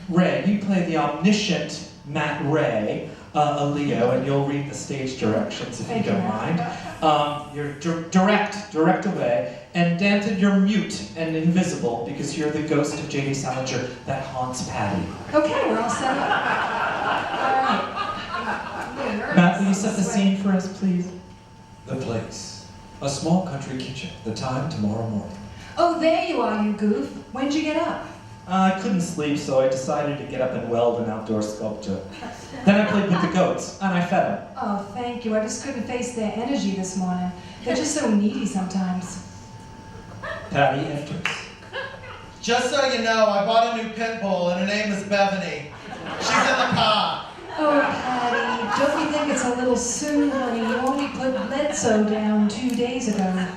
Ray, you play the omniscient Matt Ray, a Leo, and you'll read the stage directions if you don't mind. You're direct away. And Danton, you're mute and invisible because you're the ghost of J.D. Salinger that haunts Patty. Okay, we're all set up. Matt, will you set the scene for us, please? The place. A small country kitchen. The time tomorrow morning. Oh, there you are, you goof. When'd you get up? I couldn't sleep, so I decided to get up and weld an outdoor sculpture. Then I played with the goats, and I fed them. Oh, thank you. I just couldn't face their energy this morning. They're just so needy sometimes. Patty enters. Just so you know, I bought a new pit bull and her name is Bethany. She's in the car. Oh, Patty, don't you think it's a little soon, honey? You only put Bledsoe down 2 days ago.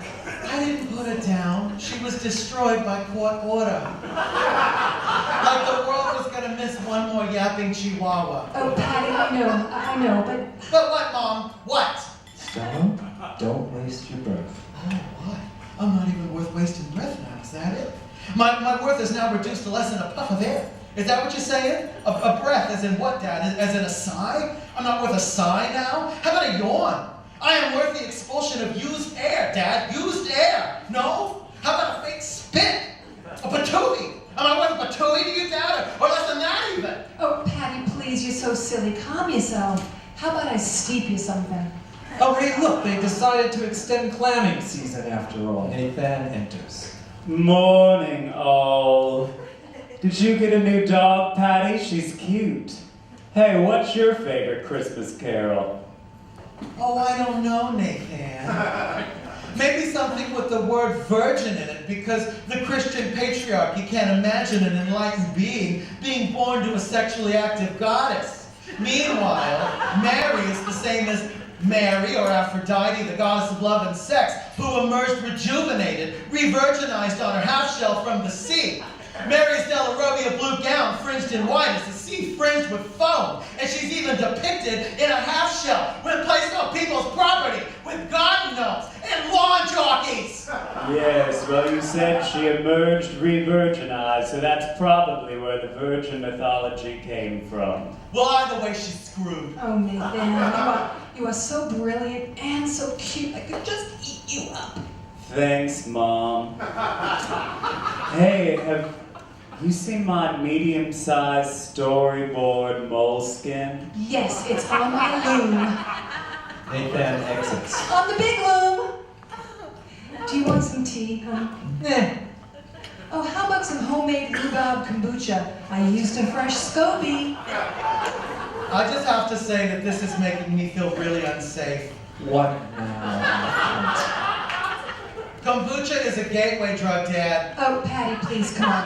I didn't put her down. She was destroyed by court order. Like the world was gonna miss one more yapping chihuahua. Oh, Patty, I know, but... But what, Mom? What? Stella, don't waste your breath. Oh, what? I'm not even worth wasting breath now, is that it? My worth is now reduced to less than a puff of air. Is that what you're saying? A breath, as in what, Dad? As in a sigh? I'm not worth a sigh now? How about a yawn? I am worth the expulsion of used air, Dad. Used air. No? How about a fake spit? A patootie. Am I worth a patootie to you, Dad? Or less than that even? Oh, Patty, please, you're so silly. Calm yourself. How about I steep you something? Oh, hey, look, they decided to extend clamming season after all. Nathan enters. Morning, all. Did you get a new dog, Patty? She's cute. Hey, what's your favorite Christmas carol? Oh, I don't know, Nathan. Maybe something with the word virgin in it, because the Christian patriarchy can't imagine an enlightened being born to a sexually active goddess. Meanwhile, Mary is the same as Mary, or Aphrodite, the goddess of love and sex, who emerged rejuvenated, re-virginized on her half-shell from the sea. Mary's Della Robbia blue gown, fringed in white, is the sea fringed with foam, and she's even depicted in a half-shell when placed on people's property with garden gnomes and lawn jockeys. Yes, well, you said she emerged re-virginized, so that's probably where the virgin mythology came from. Well, either way, she's screwed. Oh, Nathan, you are so brilliant and so cute. I could just eat you up. Thanks, Mom. Hey, have you seen my medium-sized storyboard moleskin? Yes, it's on my loom. Nathan exits. On the big loom. Do you want some tea, honey? Eh. Oh, how about some homemade rhubarb kombucha? I used a fresh SCOBY. I just have to say that this is making me feel really unsafe. What now? Kombucha is a gateway drug, Dad. Oh, Patty, please, come on.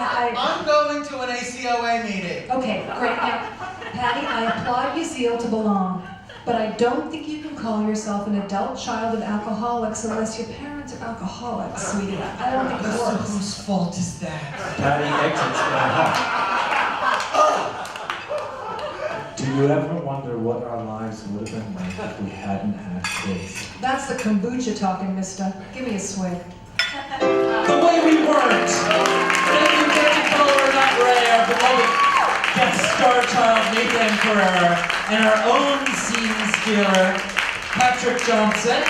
I'm going to an ACOA meeting. Okay, great. Now, Patty, I applaud your zeal to belong, but I don't think you can call yourself an adult child of alcoholics unless your parents are alcoholics, sweetie. I don't think it So works. whose fault is that? Patty exits the hall. Do you ever wonder what our lives would have been like if we hadn't had kids? That's the kombucha talking, mister. Give me a swig. The way we weren't. Thank you, Technicolor, not Ray, our beloved guest star child Nathan Ferrer, and our own scene stealer, Patrick Johnson.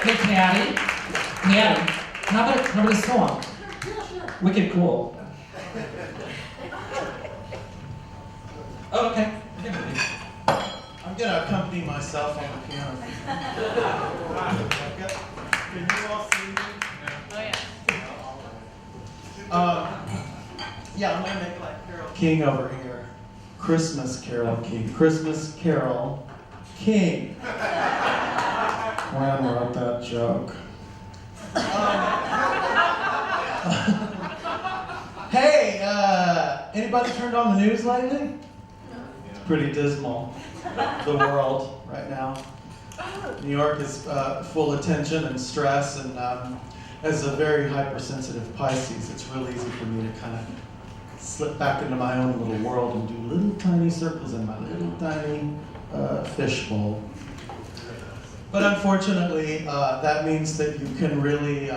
Hey, Patty. Patty, how about a song? Wicked cool. Oh, okay. I'm gonna accompany myself on the piano. Can you all see me? Yeah, I'm gonna make like Carol King over here. Christmas Carol King. Christmas Carol King. When wrote that joke? Hey, anybody turned on the news lately? It's pretty dismal, the world right now. New York is full of tension and stress, and as a very hypersensitive Pisces, it's real easy for me to kind of slip back into my own little world and do little tiny circles in my little tiny fishbowl. But unfortunately, that means that you can really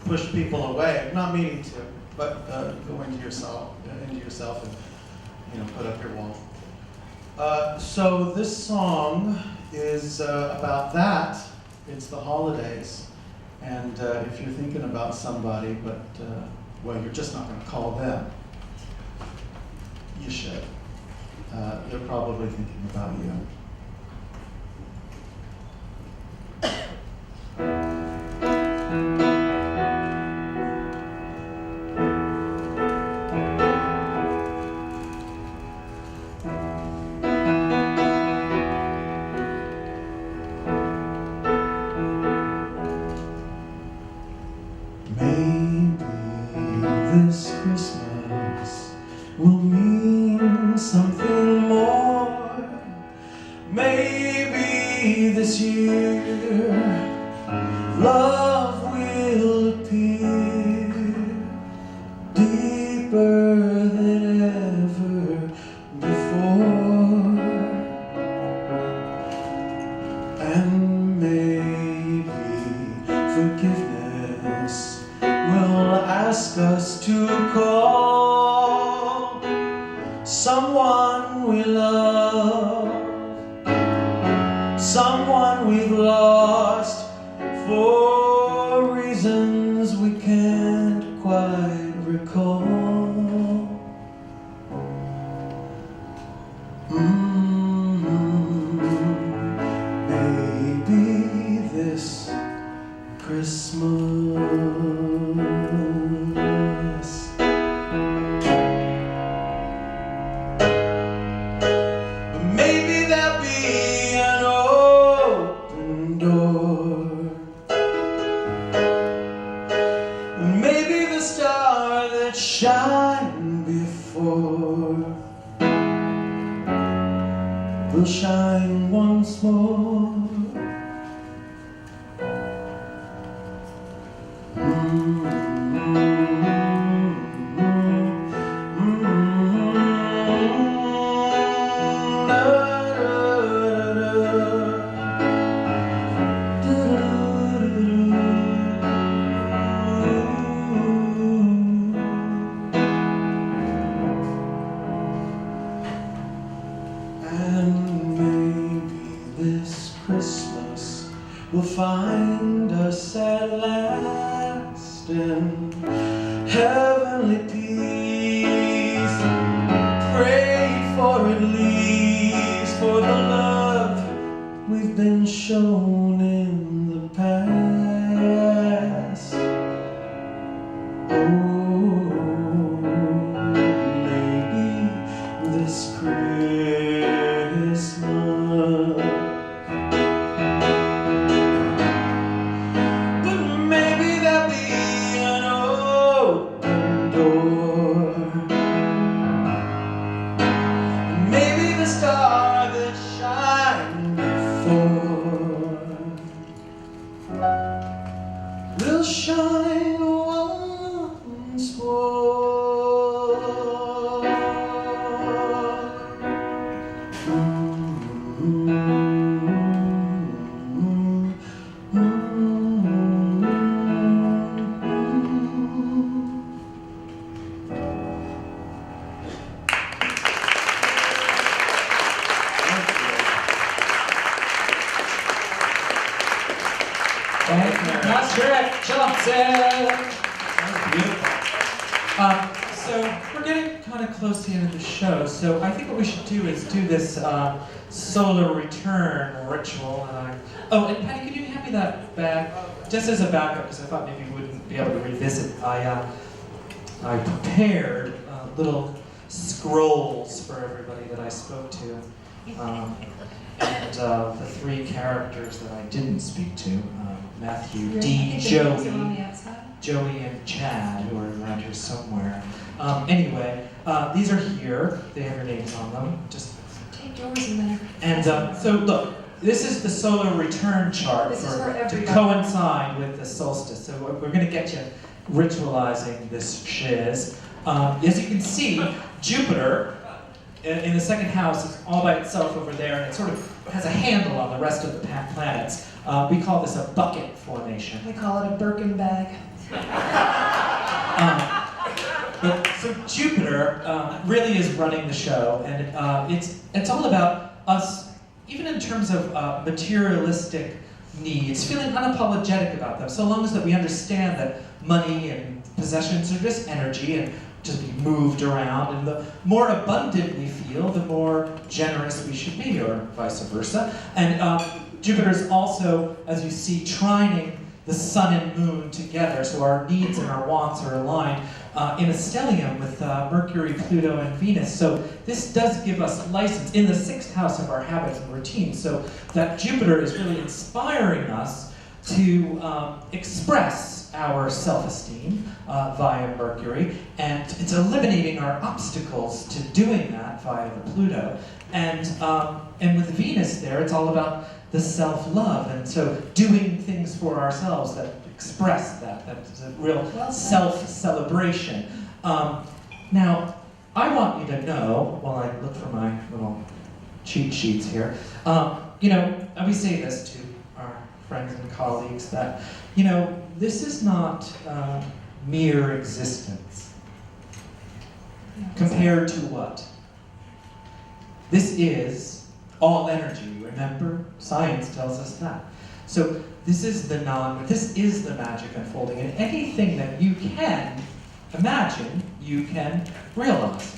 push people away. Not meaning to, but go into yourself and put up your wall. So this song is about that. It's the holidays, and if you're thinking about somebody, but well, you're just not going to call them, you should. They're probably thinking about you. This Christmas will mean something more. Maybe this year love will appear deeper than ever before, and maybe forgiveness will ask us to call someone we love, someone we've lost for reasons we can't quite recall. Maybe this Christmas. Maybe there'll be an open door. that shine before will shine once more. Christmas will find us at last in heavenly peace. Pray for at least for the love we've been shown in the past. Oh, maybe this Christmas star that shined before will shine once more. Thank you. Patrick Johnson. Beautiful. So we're getting kind of close to the end of the show. So I think what we should do is do this solar return ritual. And Patty, could you hand me that bag just as a backup? Because I thought maybe you wouldn't be able to revisit. I prepared little scrolls for everybody that I spoke to. And the three characters that I didn't speak to, Matthew, Dean, Joey, and Chad, who are around here somewhere. Anyway, these are here. They have your names on them. Just take yours in there. And so look, this is the solar return chart to coincide with the solstice. So we're going to get you ritualizing this shiz. As you can see, Jupiter in the second house is all by itself over there, and it sort of has a handle on the rest of the planets. We call this a bucket formation. We call it a Birkin bag. So Jupiter really is running the show, and it's all about us, even in terms of materialistic needs, feeling unapologetic about them, so long as that we understand that money and possessions are just energy and just be moved around, and the more abundant we feel, the more generous we should be, or vice versa. And Jupiter's also, as you see, trining the sun and moon together, so our needs and our wants are aligned in a stellium with Mercury, Pluto, and Venus. So this does give us license in the sixth house of our habits and routines, so that Jupiter is really inspiring us to express our self-esteem via Mercury, and it's eliminating our obstacles to doing that via the Pluto. And with Venus there, it's all about the self-love, and so doing things for ourselves that express that's a real self-celebration. Now, I want you to know, while I look for my little cheat sheets here, we say this to our friends and colleagues, that, this is not mere existence. Compared to what? This is all energy, remember? Science tells us that. So this is the magic unfolding, and anything that you can imagine, you can realize.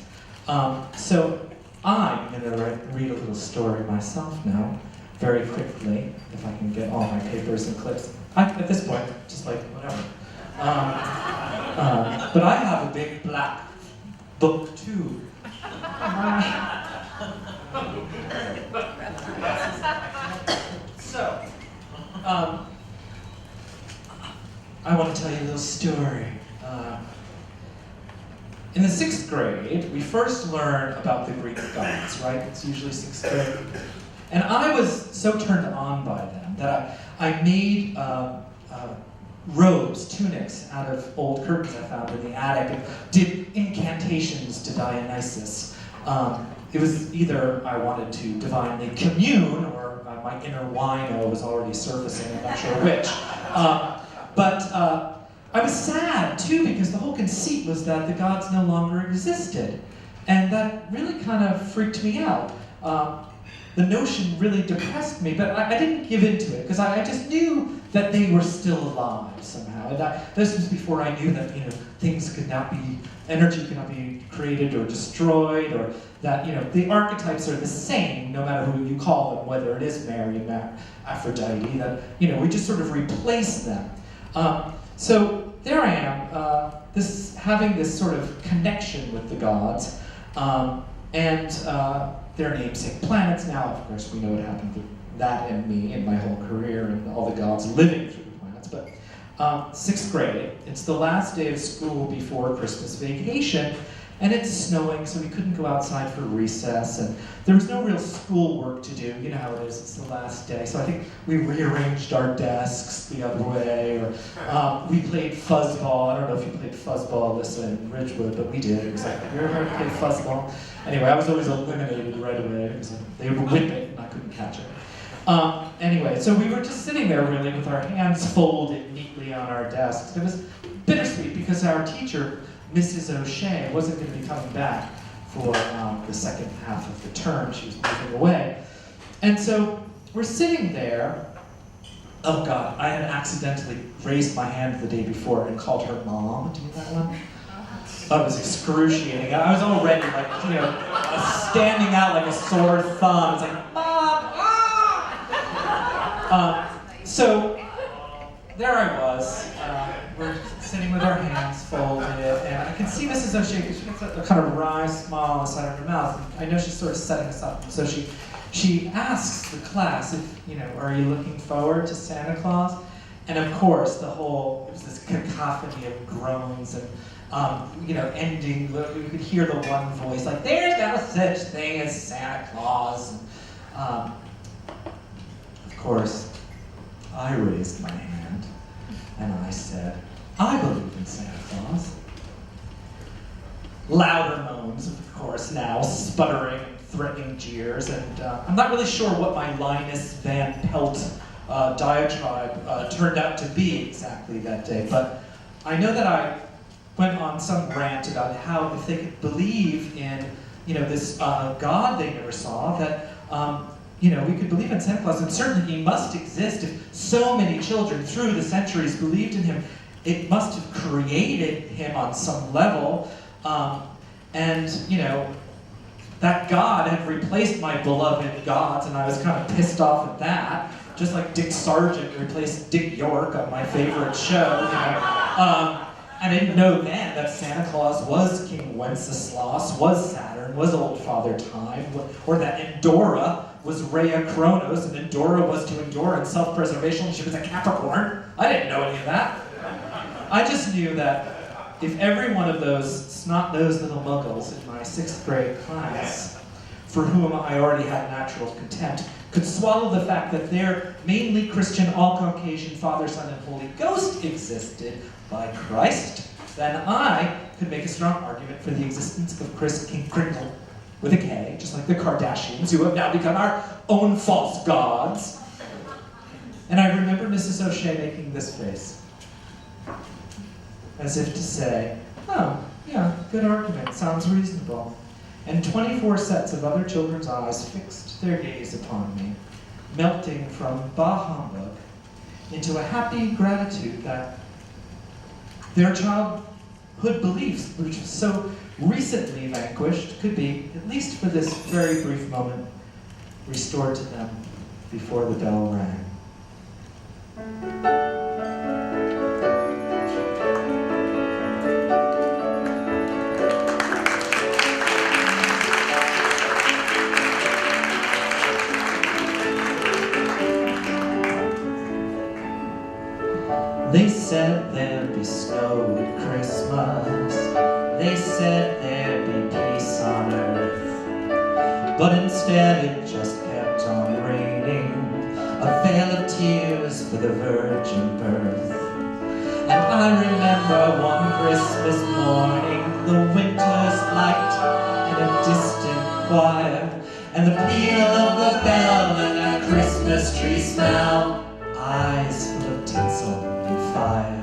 So I'm going to read a little story myself now, very quickly, if I can get all my papers and clips. At this point, just like whatever. But I have a big black book too. So, I want to tell you a little story. in the 6th grade, we first learn about the Greek gods, right? It's usually 6th grade. And I was so turned on by them that I made robes, tunics, out of old curtains I found in the attic and did incantations to Dionysus. It was either I wanted to divinely commune or my inner wino was already surfacing, I'm not sure which. But I was sad too because the whole conceit was that the gods no longer existed. And that really kind of freaked me out. The notion really depressed me, but I didn't give into it because I just knew that they were still alive somehow. And this was before I knew that things could not be, energy could not be created or destroyed, or that the archetypes are the same no matter who you call them, whether it is Mary and Aphrodite. That we just sort of replace them. So there I am, having this sort of connection with the gods, and their namesake planets. Now, of course, we know what happened to that and me and my whole career and all the gods living through the planets. But 6th grade, it's the last day of school before Christmas vacation, and it's snowing, so we couldn't go outside for recess, and there was no real school work to do. You know how it is, it's the last day. So I think we rearranged our desks the other way, or we played fuzzball. I don't know if you played fuzzball, Alyssa, in Ridgewood, but we did. It was like, you ever played fuzzball? Anyway, I was always eliminated right away because they would whip it and I couldn't catch it. Anyway, so we were just sitting there really with our hands folded neatly on our desks. It was bittersweet because our teacher, Mrs. O'Shea, wasn't going to be coming back for the second half of the term. She was moving away. And so we're sitting there. Oh God, I had accidentally raised my hand the day before and called her mom. Do you know that one? That was excruciating. I was already standing out like a sore thumb. It's like, Mom, so there I was. We're sitting with our hands folded, and I can see Mrs. O'Shea because she gets a kind of wry smile on the side of her mouth. I know she's sort of setting us up. So she asks the class if, are you looking forward to Santa Claus? And of course, it was this cacophony of groans and ending, you could hear the one voice, like, there's no such thing as Santa Claus. And, of course, I raised my hand, and I said, I believe in Santa Claus. Louder moans, of course, now, sputtering and threatening jeers, and I'm not really sure what my Linus Van Pelt diatribe turned out to be exactly that day, but I know that I went on some rant about how if they could believe in, this God they never saw, that, we could believe in Santa Claus, and certainly he must exist. If so many children through the centuries believed in him, it must have created him on some level, and, that God had replaced my beloved gods, and I was kind of pissed off at that, just like Dick Sargent replaced Dick York on my favorite show, I didn't know then that Santa Claus was King Wenceslas, was Saturn, was Old Father Time, or that Endora was Rhea Kronos, and Endora was to endure in self-preservation, and she was a Capricorn. I didn't know any of that. I just knew that if every one of those snot-nosed little muggles in my 6th grade class, for whom I already had natural contempt, could swallow the fact that their mainly Christian, all-Caucasian Father, Son, and Holy Ghost existed by Christ, then I could make a strong argument for the existence of Kris Kringle with a K, just like the Kardashians, who have now become our own false gods. And I remember Mrs. O'Shea making this face, as if to say, oh, yeah, good argument, sounds reasonable. And 24 sets of other children's eyes fixed their gaze upon me, melting from bah humbug into a happy gratitude that their childhood beliefs, which was so recently vanquished, could be, at least for this very brief moment, restored to them before the bell rang. They said there'd be snow at Christmas, They said there'd be peace on earth, but instead it just kept on raining. A veil of tears for the virgin birth. And I remember one Christmas morning, the winter's light and a distant choir, and the peal of the bell and a Christmas tree smell, eyes full of tinsel and fire.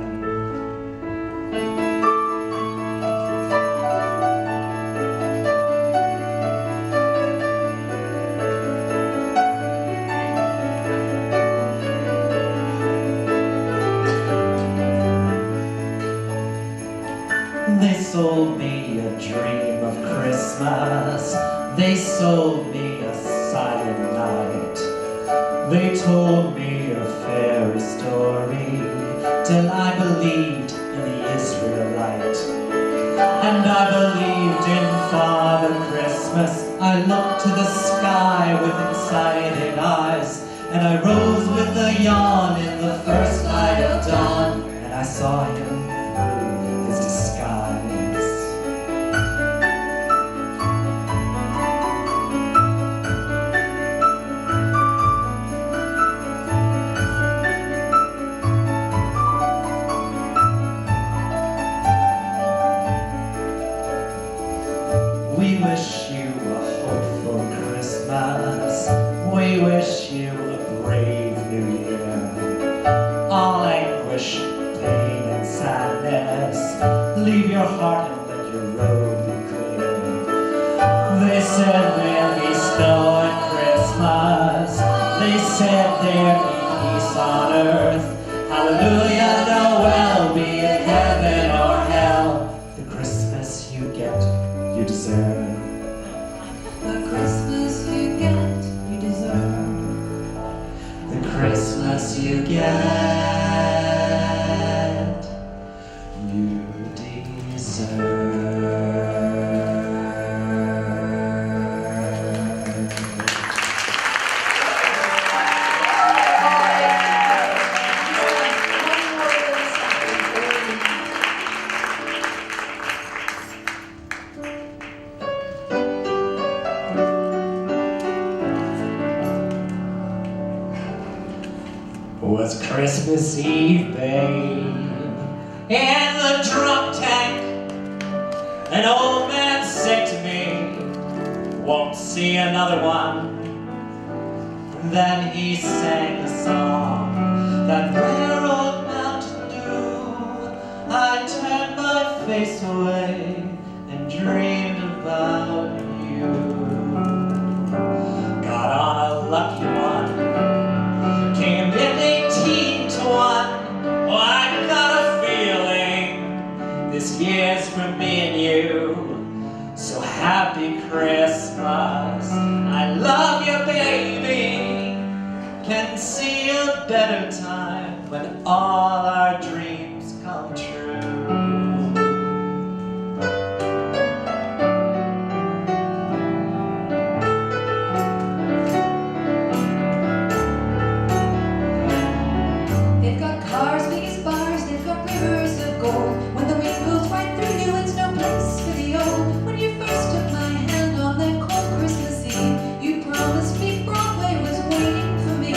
They sold me a dream of Christmas. They sold me a silent night. They told me a fairy story till I believed in the Israelite. And I believed in Father Christmas. I looked to the sky with excited eyes, and I rose with a yawn in the first light of dawn, and I saw him through his disguise. We wish you a hopeful Christmas. We wish you a brave New Year. All anguish, pain, and sadness, leave your heart and let your road be clear. They said there'd be snow at Christmas. They said there'd be peace on earth. Hallelujah, Noel, be it heaven or hell. The Christmas you get, you deserve. The Christmas you get, you deserve. The Christmas you get, you deserve. Was Christmas Eve, babe, in the drunk tank. An old man said to me, won't see another one. Then he sang a song, that rare old Mountain Dew. I turned my face away and dreamed about you. Got on a lucky one, came in 18 to 1. Oh, I got a feeling this year's for me and you. So happy Christmas, I love you, baby. Can see a better time when all our dreams come true. They've got cars big as bars, they've got rivers of gold. When the wind goes right through you, it's no place for the old. When you first took my hand on that cold Christmas Eve, you promised me Broadway was waiting for me.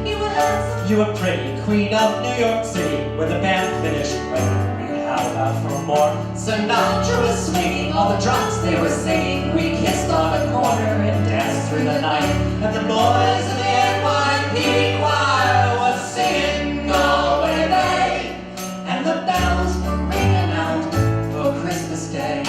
You were handsome. You were pretty, queen of New York City. When the band finished playing, we howled out for more. Sinatra was swinging, all the drums they were singing. We kissed on the corner and danced through the night. And the boys in the NYPD choir was singing Galway Bay. And the bells were ringing out for Christmas Day.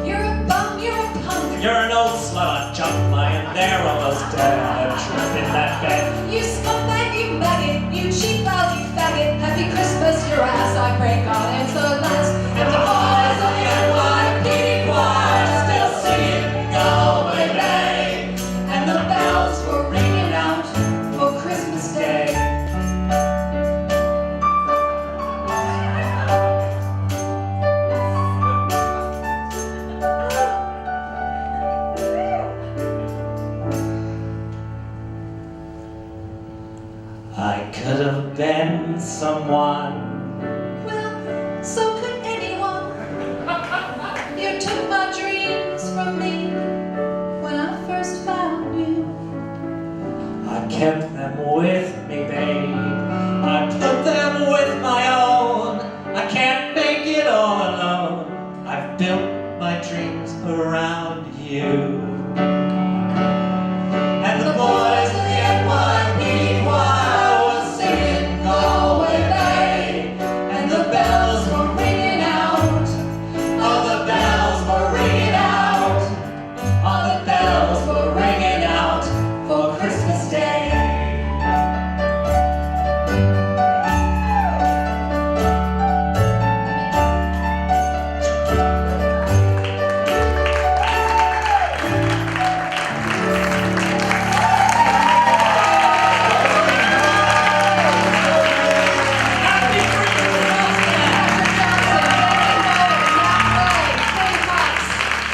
You're a bum, you're a punk. You're an old slut on junk lying there almost dead on a trip in that bed. You scumbag, you maggot, you cheap lousy faggot. Happy Christmas, your ass, I pray God it's the last. And the boys of the NYPD choir still singing Galway Bay. And the bells were ringing out for Christmas Day. could have been someone. Well, so could anyone. You took my dreams from me when I first found you. I kept them with me, babe. I put them with my own. I can't make it all alone. I've built my dreams around you. And the boys in the NYP choir was singing Galway Bay, and the bells were ringing out. Oh, the bells were ringing out. Oh, the bells were ringing out for Christmas Day.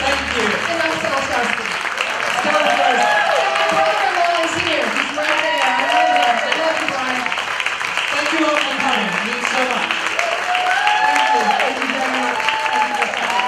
Thank you. And also Starsky. Stella first. And brother-in-law is here. He's right there. I love him. I love you, Brian. Thank you all for coming. It means so much. Thank you. Thank you very much. Thank you for coming.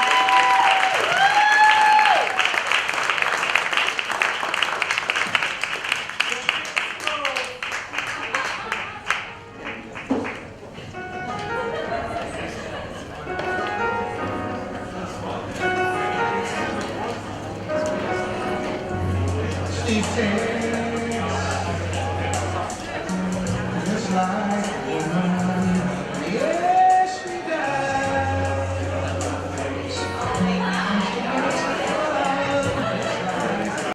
Steve Taylor.